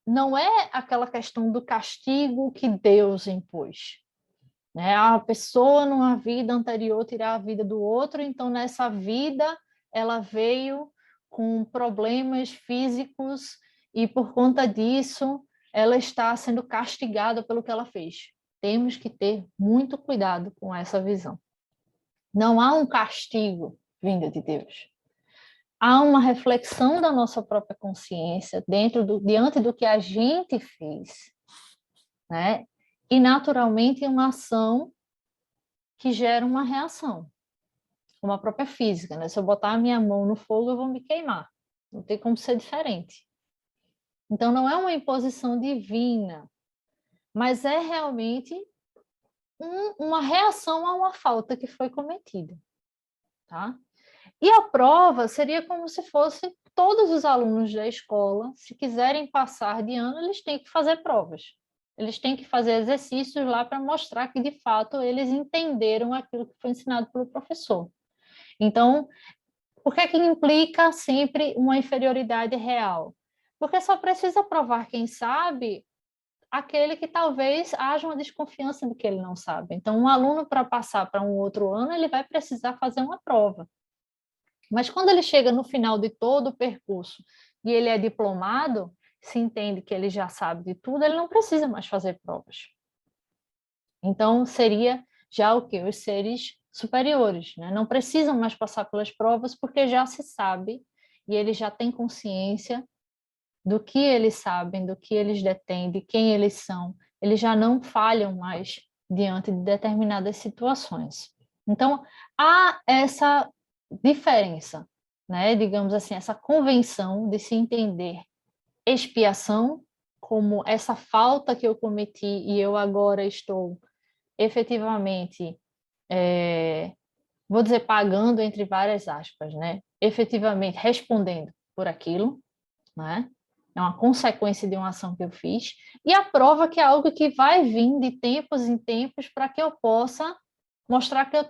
Speaker 3: não é aquela questão do castigo que Deus impôs, né? A pessoa numa vida anterior tirar a vida do outro, então nessa vida ela veio com problemas físicos e por conta disso ela está sendo castigada pelo que ela fez. Temos que ter muito cuidado com essa visão. Não há um castigo vindo de Deus. Há uma reflexão da nossa própria consciência diante do que a gente fez, né? E naturalmente uma ação que gera uma reação, como a própria física, né? Se eu botar a minha mão no fogo, eu vou me queimar. Não tem como ser diferente. Então, não é uma imposição divina, mas é realmente uma reação a uma falta que foi cometida, tá? E a prova seria como se fosse todos os alunos da escola, se quiserem passar de ano, eles têm que fazer provas. Eles têm que fazer exercícios lá para mostrar que, de fato, eles entenderam aquilo que foi ensinado pelo professor. Então, por que implica sempre uma inferioridade real? Porque só precisa provar quem sabe aquele que talvez haja uma desconfiança de que ele não sabe. Então, um aluno, para passar para um outro ano, ele vai precisar fazer uma prova. Mas quando ele chega no final de todo o percurso e ele é diplomado, se entende que ele já sabe de tudo, ele não precisa mais fazer provas. Então, seria já o quê? Os seres superiores, né? Não precisam mais passar pelas provas porque já se sabe e eles já têm consciência do que eles sabem, do que eles detêm, de quem eles são. Eles já não falham mais diante de determinadas situações. Então, há essa diferença, né? Digamos assim, essa convenção de se entender expiação como essa falta que eu cometi e eu agora estou efetivamente, vou dizer pagando entre várias aspas, né? Efetivamente respondendo por aquilo, né? é uma consequência de uma ação que eu fiz, e a prova que é algo que vai vir de tempos em tempos para que eu possa mostrar que eu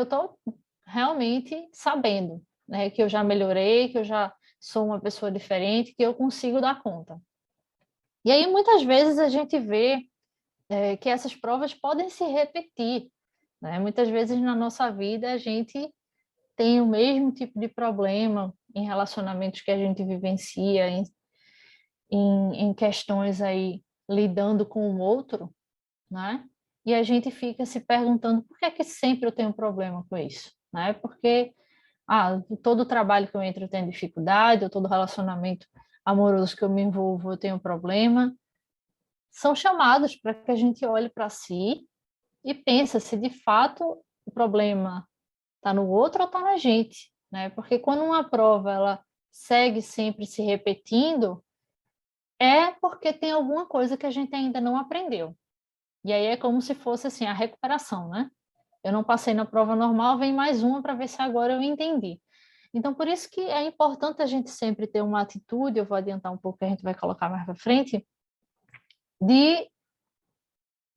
Speaker 3: tô realmente sabendo, né? Que eu já melhorei, que eu já sou uma pessoa diferente, que eu consigo dar conta. E aí, muitas vezes, a gente vê que essas provas podem se repetir, né? Muitas vezes na nossa vida a gente tem o mesmo tipo de problema em relacionamentos que a gente vivencia, em questões aí lidando com o outro, né? E a gente fica se perguntando por que é que sempre eu tenho problema com isso, né? Porque todo trabalho que eu entro eu tenho dificuldade, ou todo relacionamento amoroso que eu me envolvo eu tenho problema. São chamados para que a gente olhe para si e pense se de fato o problema está no outro ou está na gente, né? Porque quando uma prova ela segue sempre se repetindo, é porque tem alguma coisa que a gente ainda não aprendeu. E aí é como se fosse assim a recuperação, né? Eu não passei na prova normal, vem mais uma para ver se agora eu entendi. Então, por isso que é importante a gente sempre ter uma atitude, eu vou adiantar um pouco que a gente vai colocar mais para frente, de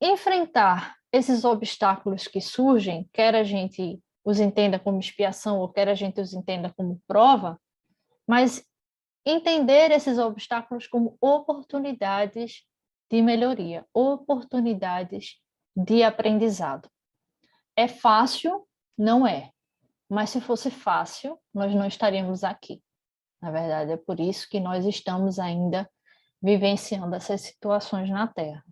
Speaker 3: enfrentar esses obstáculos que surgem, quer a gente os entenda como expiação ou quer a gente os entenda como prova, mas entender esses obstáculos como oportunidades de melhoria, oportunidades de aprendizado. É fácil? Não é. Mas se fosse fácil, nós não estaríamos aqui. Na verdade, é por isso que nós estamos ainda vivenciando essas situações na Terra.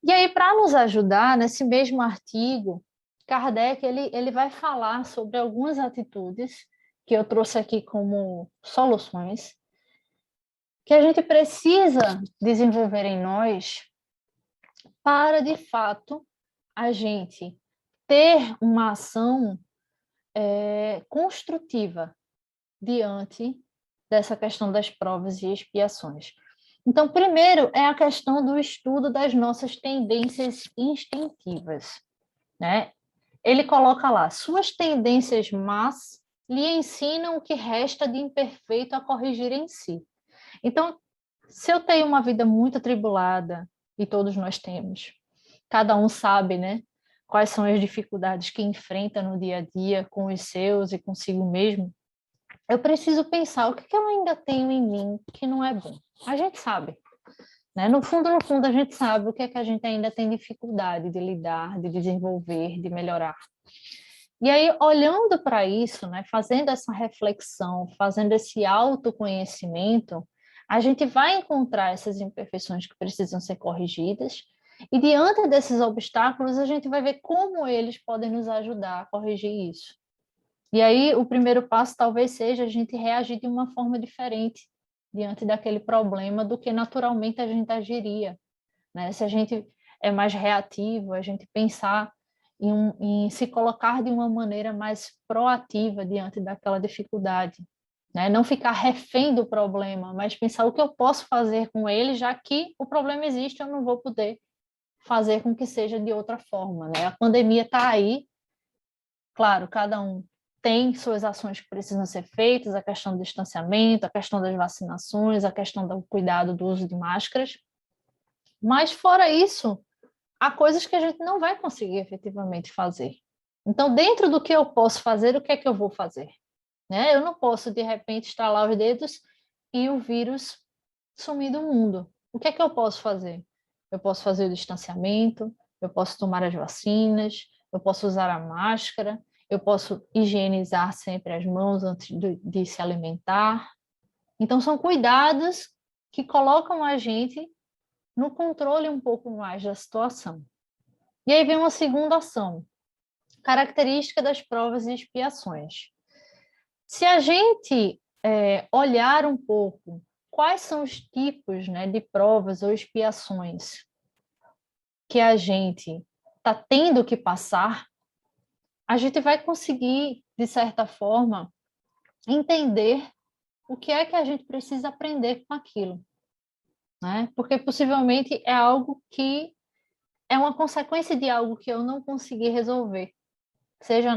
Speaker 3: E aí, para nos ajudar, nesse mesmo artigo, Kardec ele vai falar sobre algumas atitudes que eu trouxe aqui como soluções que a gente precisa desenvolver em nós para, de fato, a gente ter uma ação construtiva diante dessa questão das provas e expiações. Então, primeiro é a questão do estudo das nossas tendências instintivas, né? Ele coloca lá, suas tendências más lhe ensinam o que resta de imperfeito a corrigir em si. Então, se eu tenho uma vida muito atribulada, e todos nós temos, cada um sabe, né, quais são as dificuldades que enfrenta no dia a dia com os seus e consigo mesmo, eu preciso pensar o que eu ainda tenho em mim que não é bom. A gente sabe, né? No fundo, a gente sabe o que é que a gente ainda tem dificuldade de lidar, de desenvolver, de melhorar. E aí, olhando para isso, né, fazendo essa reflexão, fazendo esse autoconhecimento, a gente vai encontrar essas imperfeições que precisam ser corrigidas, e diante desses obstáculos, a gente vai ver como eles podem nos ajudar a corrigir isso. E aí, o primeiro passo talvez seja a gente reagir de uma forma diferente diante daquele problema do que naturalmente a gente agiria, né? Se a gente é mais reativo, a gente pensar em se colocar de uma maneira mais proativa diante daquela dificuldade, né? Não ficar refém do problema, mas pensar o que eu posso fazer com ele, já que o problema existe, eu não vou poder fazer com que seja de outra forma, né? A pandemia está aí, claro, cada um tem suas ações que precisam ser feitas, a questão do distanciamento, a questão das vacinações, a questão do cuidado do uso de máscaras, mas fora isso, há coisas que a gente não vai conseguir efetivamente fazer. Então, dentro do que eu posso fazer, o que é que eu vou fazer? Né? Eu não posso, de repente, estalar os dedos e o vírus sumir do mundo. O que é que eu posso fazer? Eu posso fazer o distanciamento, eu posso tomar as vacinas, eu posso usar a máscara, eu posso higienizar sempre as mãos antes de se alimentar. Então, são cuidados que colocam a gente no controle um pouco mais da situação. E aí vem uma segunda ação, característica das provas e expiações. Se a gente olhar um pouco quais são os tipos, né, de provas ou expiações que a gente está tendo que passar, a gente vai conseguir, de certa forma, entender o que é que a gente precisa aprender com aquilo, né? Porque possivelmente é algo que é uma consequência de algo que eu não consegui resolver, seja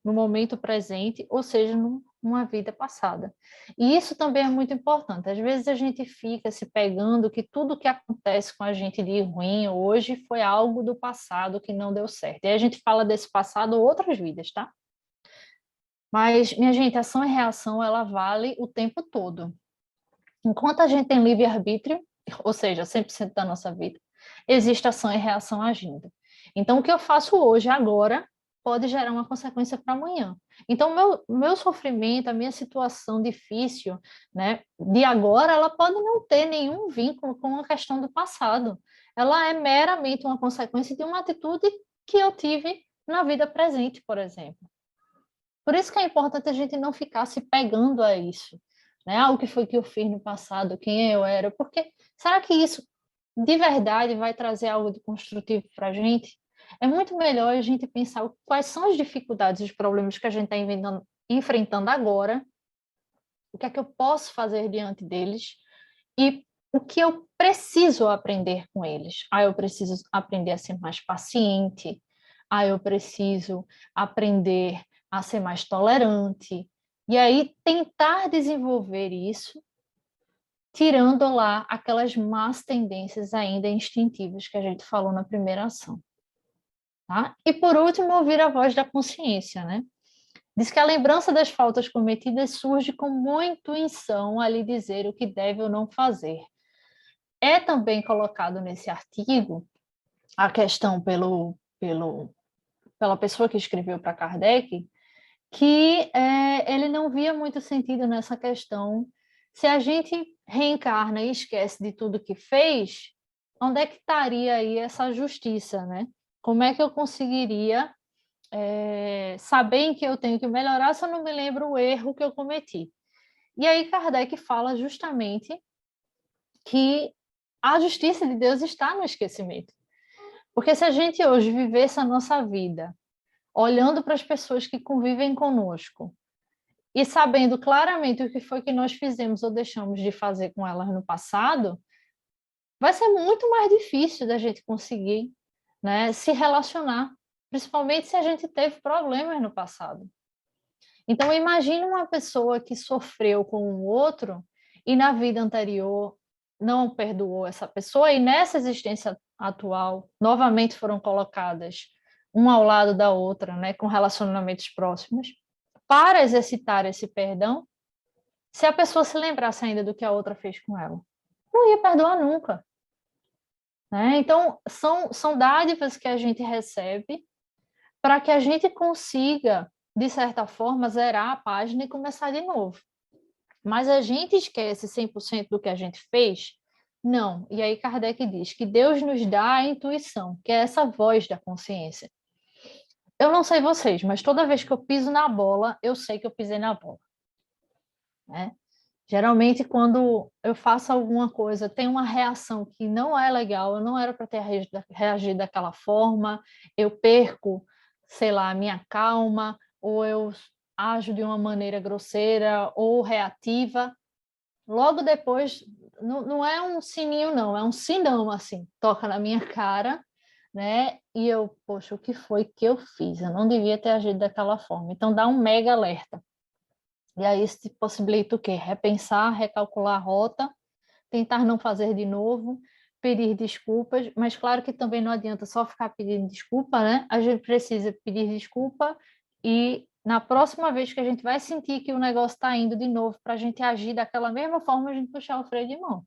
Speaker 3: no momento presente, ou seja, uma vida passada. E isso também é muito importante. Às vezes a gente fica se pegando que tudo que acontece com a gente de ruim hoje foi algo do passado que não deu certo. E a gente fala desse passado outras vidas, tá? Mas, minha gente, ação e reação, ela vale o tempo todo. Enquanto a gente tem livre-arbítrio, ou seja, 100% da nossa vida, existe ação e reação agindo. Então, o que eu faço hoje, agora, pode gerar uma consequência para amanhã. Então, meu sofrimento, a minha situação difícil, né, de agora, ela pode não ter nenhum vínculo com a questão do passado. Ela é meramente uma consequência de uma atitude que eu tive na vida presente, por exemplo. Por isso que é importante a gente não ficar se pegando a isso, né? Ah, o que foi que eu fiz no passado, quem eu era, porque será que isso de verdade vai trazer algo de construtivo para a gente? É muito melhor a gente pensar quais são as dificuldades e os problemas que a gente está enfrentando agora, o que é que eu posso fazer diante deles e o que eu preciso aprender com eles. Ah, eu preciso aprender a ser mais paciente, ah, eu preciso aprender a ser mais tolerante. E aí tentar desenvolver isso, tirando lá aquelas más tendências ainda instintivas que a gente falou na primeira ação. Tá? E por último, ouvir a voz da consciência, né? Diz que a lembrança das faltas cometidas surge com muita intuição a lhe dizer o que deve ou não fazer. É também colocado nesse artigo a questão pela pessoa que escreveu para Kardec, que ele não via muito sentido nessa questão. Se a gente reencarna e esquece de tudo que fez, onde é que estaria aí essa justiça, né? Como é que eu conseguiria saber em que eu tenho que melhorar se eu não me lembro o erro que eu cometi? E aí Kardec fala justamente que a justiça de Deus está no esquecimento. Porque se a gente hoje vivesse a nossa vida olhando para as pessoas que convivem conosco e sabendo claramente o que foi que nós fizemos ou deixamos de fazer com elas no passado, vai ser muito mais difícil da gente conseguir, né, se relacionar, principalmente se a gente teve problemas no passado. Então, imagine uma pessoa que sofreu com o outro e na vida anterior não perdoou essa pessoa e nessa existência atual novamente foram colocadas uma ao lado da outra, né, com relacionamentos próximos, para exercitar esse perdão, se a pessoa se lembrasse ainda do que a outra fez com ela, não ia perdoar nunca. Né? Então, são dádivas que a gente recebe para que a gente consiga, de certa forma, zerar a página e começar de novo. Mas a gente esquece 100% do que a gente fez? Não. E aí Kardec diz que Deus nos dá a intuição, que é essa voz da consciência. Eu não sei vocês, mas toda vez que eu piso na bola, eu sei que eu pisei na bola. Né? Geralmente, quando eu faço alguma coisa, tem uma reação que não é legal, eu não era para ter reagido daquela forma, eu perco, sei lá, a minha calma, ou eu ajo de uma maneira grosseira ou reativa. Logo depois, não é um sininho, não, é um sinão, assim, toca na minha cara, né? E eu, poxa, o que foi que eu fiz? Eu não devia ter agido daquela forma. Então, dá um mega alerta. E aí isso te possibilita o quê? Repensar, recalcular a rota, tentar não fazer de novo, pedir desculpas, mas claro que também não adianta só ficar pedindo desculpa, né? A gente precisa pedir desculpa e na próxima vez que a gente vai sentir que o negócio está indo de novo para a gente agir daquela mesma forma, a gente puxar o freio de mão.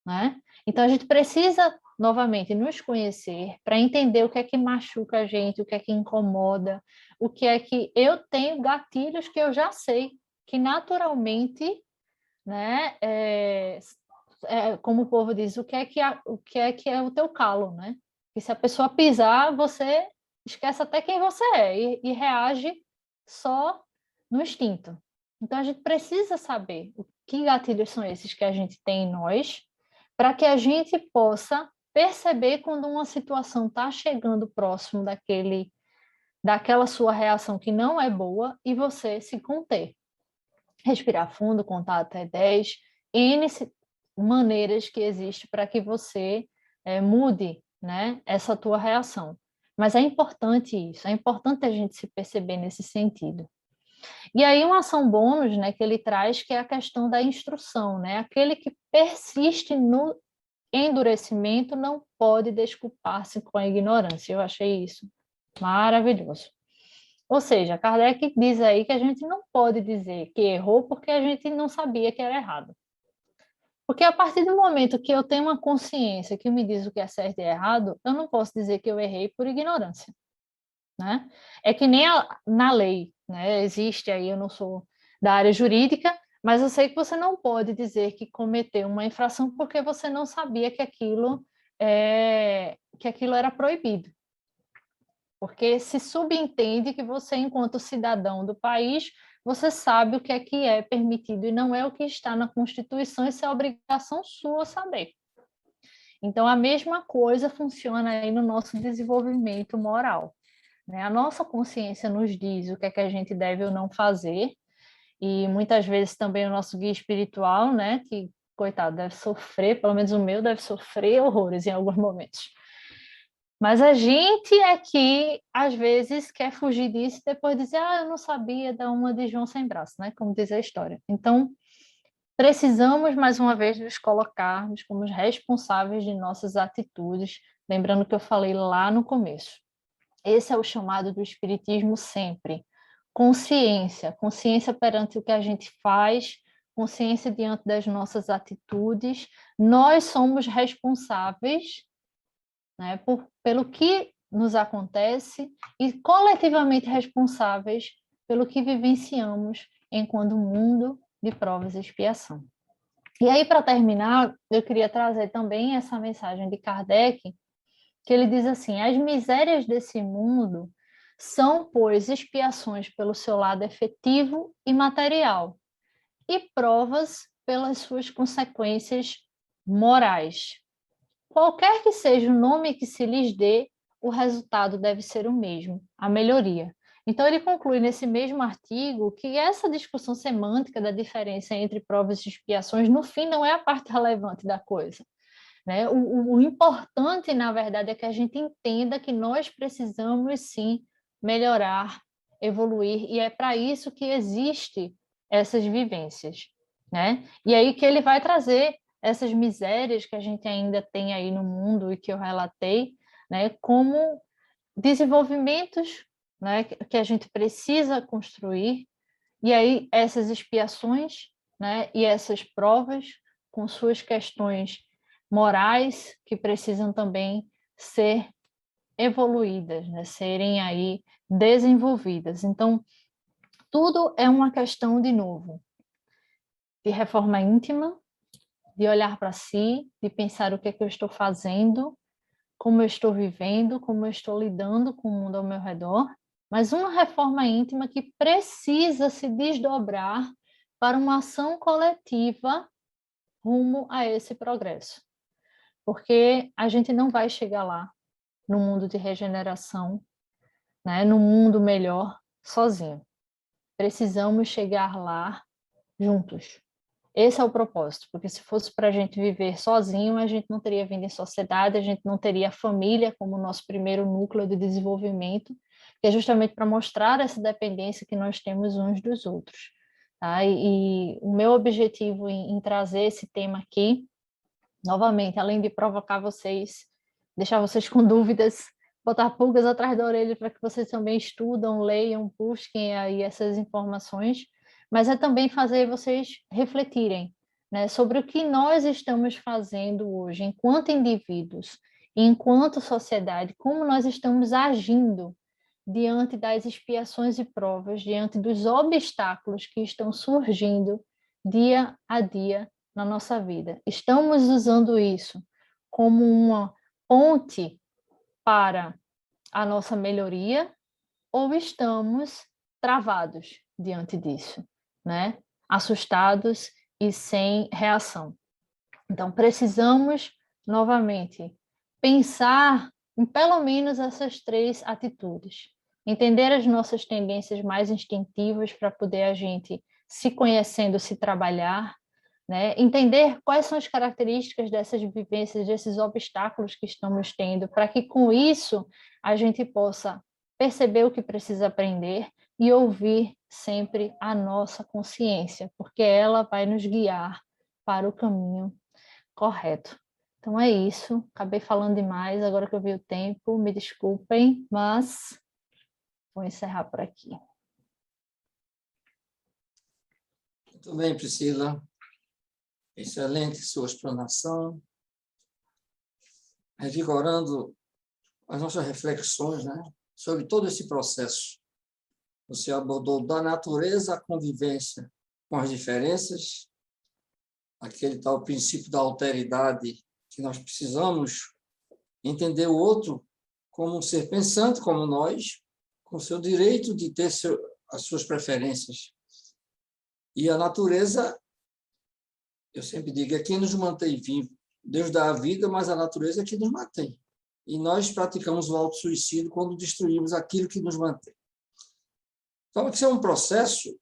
Speaker 3: Né? Então a gente precisa novamente nos conhecer para entender o que é que machuca a gente, o que é que incomoda, o que é que eu tenho gatilhos que eu já sei que naturalmente, né, como o povo diz, o que é o teu calo, né? Que se a pessoa pisar, você esquece até quem você é e reage só no instinto. Então a gente precisa saber o que gatilhos são esses que a gente tem em nós, para que a gente possa perceber quando uma situação está chegando próximo daquela sua reação que não é boa e você se conter. Respirar fundo, contar até 10, N maneiras que existem para que você mude, né, essa tua reação. Mas é importante isso, é importante a gente se perceber nesse sentido. E aí uma ação bônus, né, que ele traz, que é a questão da instrução, né? Aquele que persiste no endurecimento não pode desculpar-se com a ignorância. Eu achei isso maravilhoso. Ou seja, Kardec diz aí que a gente não pode dizer que errou porque a gente não sabia que era errado. Porque a partir do momento que eu tenho uma consciência que me diz o que é certo e errado, eu não posso dizer que eu errei por ignorância, né? É que nem na lei, né? Existe aí, eu não sou da área jurídica, mas eu sei que você não pode dizer que cometeu uma infração porque você não sabia que aquilo era proibido. Porque se subentende que você, enquanto cidadão do país, você sabe o que é permitido e não é o que está na Constituição, isso é obrigação sua saber. Então, a mesma coisa funciona aí no nosso desenvolvimento moral, né? A nossa consciência nos diz o que a gente deve ou não fazer, e muitas vezes também o nosso guia espiritual, né, que, coitado, deve sofrer, pelo menos o meu deve sofrer horrores em alguns momentos. Mas a gente é que, às vezes, quer fugir disso e depois dizer, eu não sabia, dar uma de João sem braço, né? Como diz a história. Então, precisamos, mais uma vez, nos colocarmos como responsáveis de nossas atitudes, lembrando que eu falei lá no começo. Esse é o chamado do Espiritismo sempre. Consciência, consciência perante o que a gente faz, consciência diante das nossas atitudes. Nós somos responsáveis, né, pelo que nos acontece e coletivamente responsáveis pelo que vivenciamos enquanto mundo de provas e expiação. E aí, para terminar, eu queria trazer também essa mensagem de Kardec, que ele diz assim: as misérias desse mundo são, pois, expiações pelo seu lado efetivo e material, e provas pelas suas consequências morais. Qualquer que seja o nome que se lhes dê, o resultado deve ser o mesmo, a melhoria. Então, ele conclui nesse mesmo artigo que essa discussão semântica da diferença entre provas e expiações, no fim, não é a parte relevante da coisa, né? O importante, na verdade, é que a gente entenda que nós precisamos, sim, melhorar, evoluir, e é para isso que existe essas vivências, né? E aí que ele vai trazer essas misérias que a gente ainda tem aí no mundo e que eu relatei, né, como desenvolvimentos, né, que a gente precisa construir, e aí essas expiações, né, e essas provas com suas questões morais que precisam também ser evoluídas, né, serem aí desenvolvidas. Então, tudo é uma questão, de novo, de reforma íntima, de olhar para si, de pensar o que é que eu estou fazendo, como eu estou vivendo, como eu estou lidando com o mundo ao meu redor, mas uma reforma íntima que precisa se desdobrar para uma ação coletiva rumo a esse progresso. Porque a gente não vai chegar lá, no mundo de regeneração, né, no mundo melhor, sozinho. Precisamos chegar lá juntos. Esse é o propósito, porque se fosse para a gente viver sozinho, a gente não teria vindo em sociedade, a gente não teria a família como nosso primeiro núcleo de desenvolvimento, que é justamente para mostrar essa dependência que nós temos uns dos outros. Tá? E o meu objetivo em trazer esse tema aqui, novamente, além de provocar vocês, deixar vocês com dúvidas, botar pulgas atrás da orelha para que vocês também estudam, leiam, busquem aí essas informações, mas é também fazer vocês refletirem, né, sobre o que nós estamos fazendo hoje, enquanto indivíduos, enquanto sociedade, como nós estamos agindo diante das expiações e provas, diante dos obstáculos que estão surgindo dia a dia na nossa vida. Estamos usando isso como uma ponte para a nossa melhoria ou estamos travados diante disso, né? Assustados e sem reação. Então, precisamos, novamente, pensar em pelo menos essas 3 atitudes. Entender as nossas tendências mais instintivas para poder a gente, se conhecendo, se trabalhar, né? Entender quais são as características dessas vivências, desses obstáculos que estamos tendo, para que com isso a gente possa perceber o que precisa aprender, e ouvir sempre a nossa consciência, porque ela vai nos guiar para o caminho correto. Então é isso, acabei falando demais, agora que eu vi o tempo, me desculpem, mas vou encerrar por aqui.
Speaker 1: Muito bem, Priscila. Excelente sua explanação, revigorando as nossas reflexões, né, sobre todo esse processo. Você abordou da natureza à convivência com as diferenças, aquele tal princípio da alteridade, que nós precisamos entender o outro como um ser pensante como nós, com seu direito de ter as suas preferências. E a natureza, eu sempre digo, é quem nos mantém vivos. Deus dá a vida, mas a natureza é que nos mantém. E nós praticamos o autossuicídio quando destruímos aquilo que nos mantém. Então, isso é um processo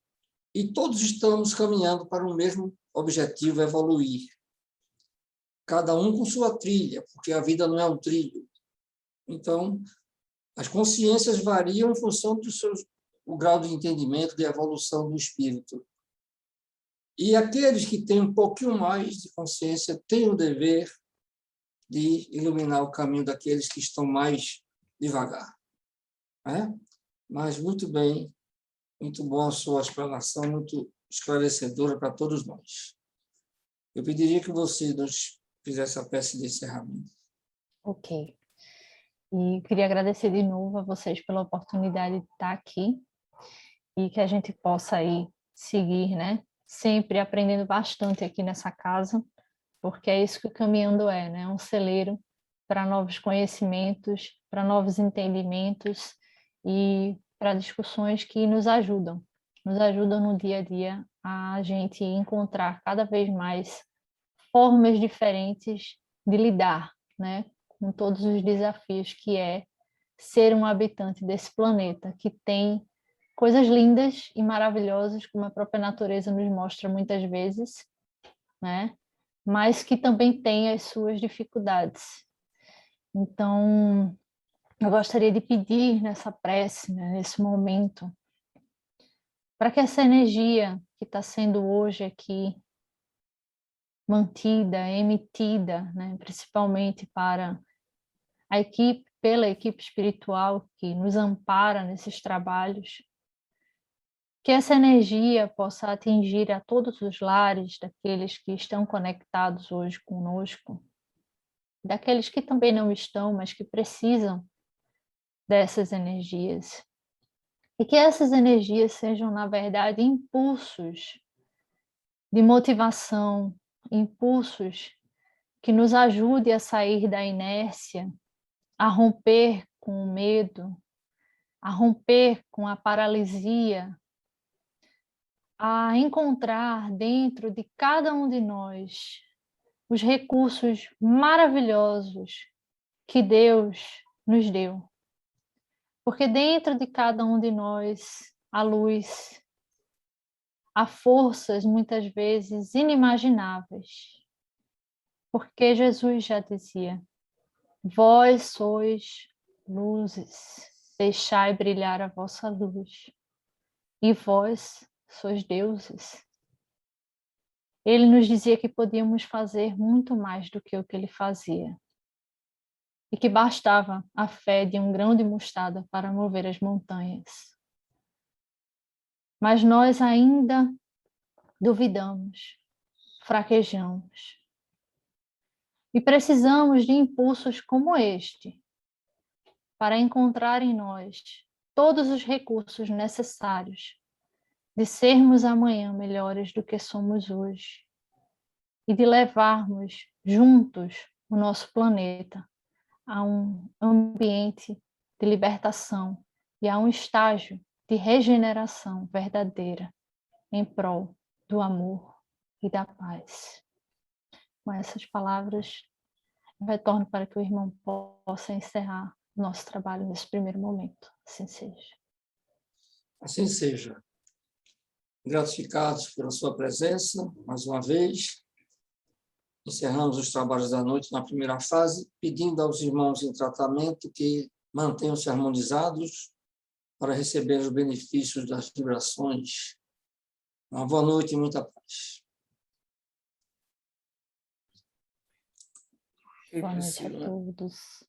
Speaker 1: e todos estamos caminhando para o mesmo objetivo, evoluir. Cada um com sua trilha, porque a vida não é um trilho. Então, as consciências variam em função do o grau de entendimento, de evolução do espírito. E aqueles que têm um pouquinho mais de consciência têm o dever de iluminar o caminho daqueles que estão mais devagar. Né? Mas muito bem, muito boa a sua explanação, muito esclarecedora para todos nós. Eu pediria que você nos fizesse a prece de encerramento.
Speaker 3: Ok. E queria agradecer de novo a vocês pela oportunidade de estar aqui e que a gente possa aí seguir, né? Sempre aprendendo bastante aqui nessa casa, porque é isso que o Caminhando é, né? Um celeiro para novos conhecimentos, para novos entendimentos e para discussões que nos ajudam no dia a dia a gente encontrar cada vez mais formas diferentes de lidar, né? Com todos os desafios que é ser um habitante desse planeta, que tem coisas lindas e maravilhosas, como a própria natureza nos mostra muitas vezes, né? Mas que também tem as suas dificuldades. Então, eu gostaria de pedir nessa prece, né, nesse momento, para que essa energia que está sendo hoje aqui mantida, emitida, né, principalmente para a equipe, pela equipe espiritual que nos ampara nesses trabalhos, que essa energia possa atingir a todos os lares daqueles que estão conectados hoje conosco, daqueles que também não estão, mas que precisam dessas energias. E que essas energias sejam, na verdade, impulsos de motivação, impulsos que nos ajude a sair da inércia, a romper com o medo, a romper com a paralisia, a encontrar dentro de cada um de nós os recursos maravilhosos que Deus nos deu. Porque dentro de cada um de nós há luz, há forças muitas vezes inimagináveis. Porque Jesus já dizia: vós sois luzes, deixai brilhar a vossa luz, e vós sois deuses. Ele nos dizia que podíamos fazer muito mais do que o que ele fazia, e que bastava a fé de um grão de mostarda para mover as montanhas. Mas nós ainda duvidamos, fraquejamos, e precisamos de impulsos como este para encontrar em nós todos os recursos necessários de sermos amanhã melhores do que somos hoje e de levarmos juntos o nosso planeta a um ambiente de libertação e a um estágio de regeneração verdadeira em prol do amor e da paz. Com essas palavras, eu retorno para que o irmão possa encerrar o nosso trabalho nesse primeiro momento. Assim seja.
Speaker 1: Assim seja. Gratificados pela sua presença, mais uma vez. Encerramos os trabalhos da noite na primeira fase, pedindo aos irmãos em tratamento que mantenham-se harmonizados para receber os benefícios das vibrações. Uma boa noite e muita paz.
Speaker 3: Boa noite a todos.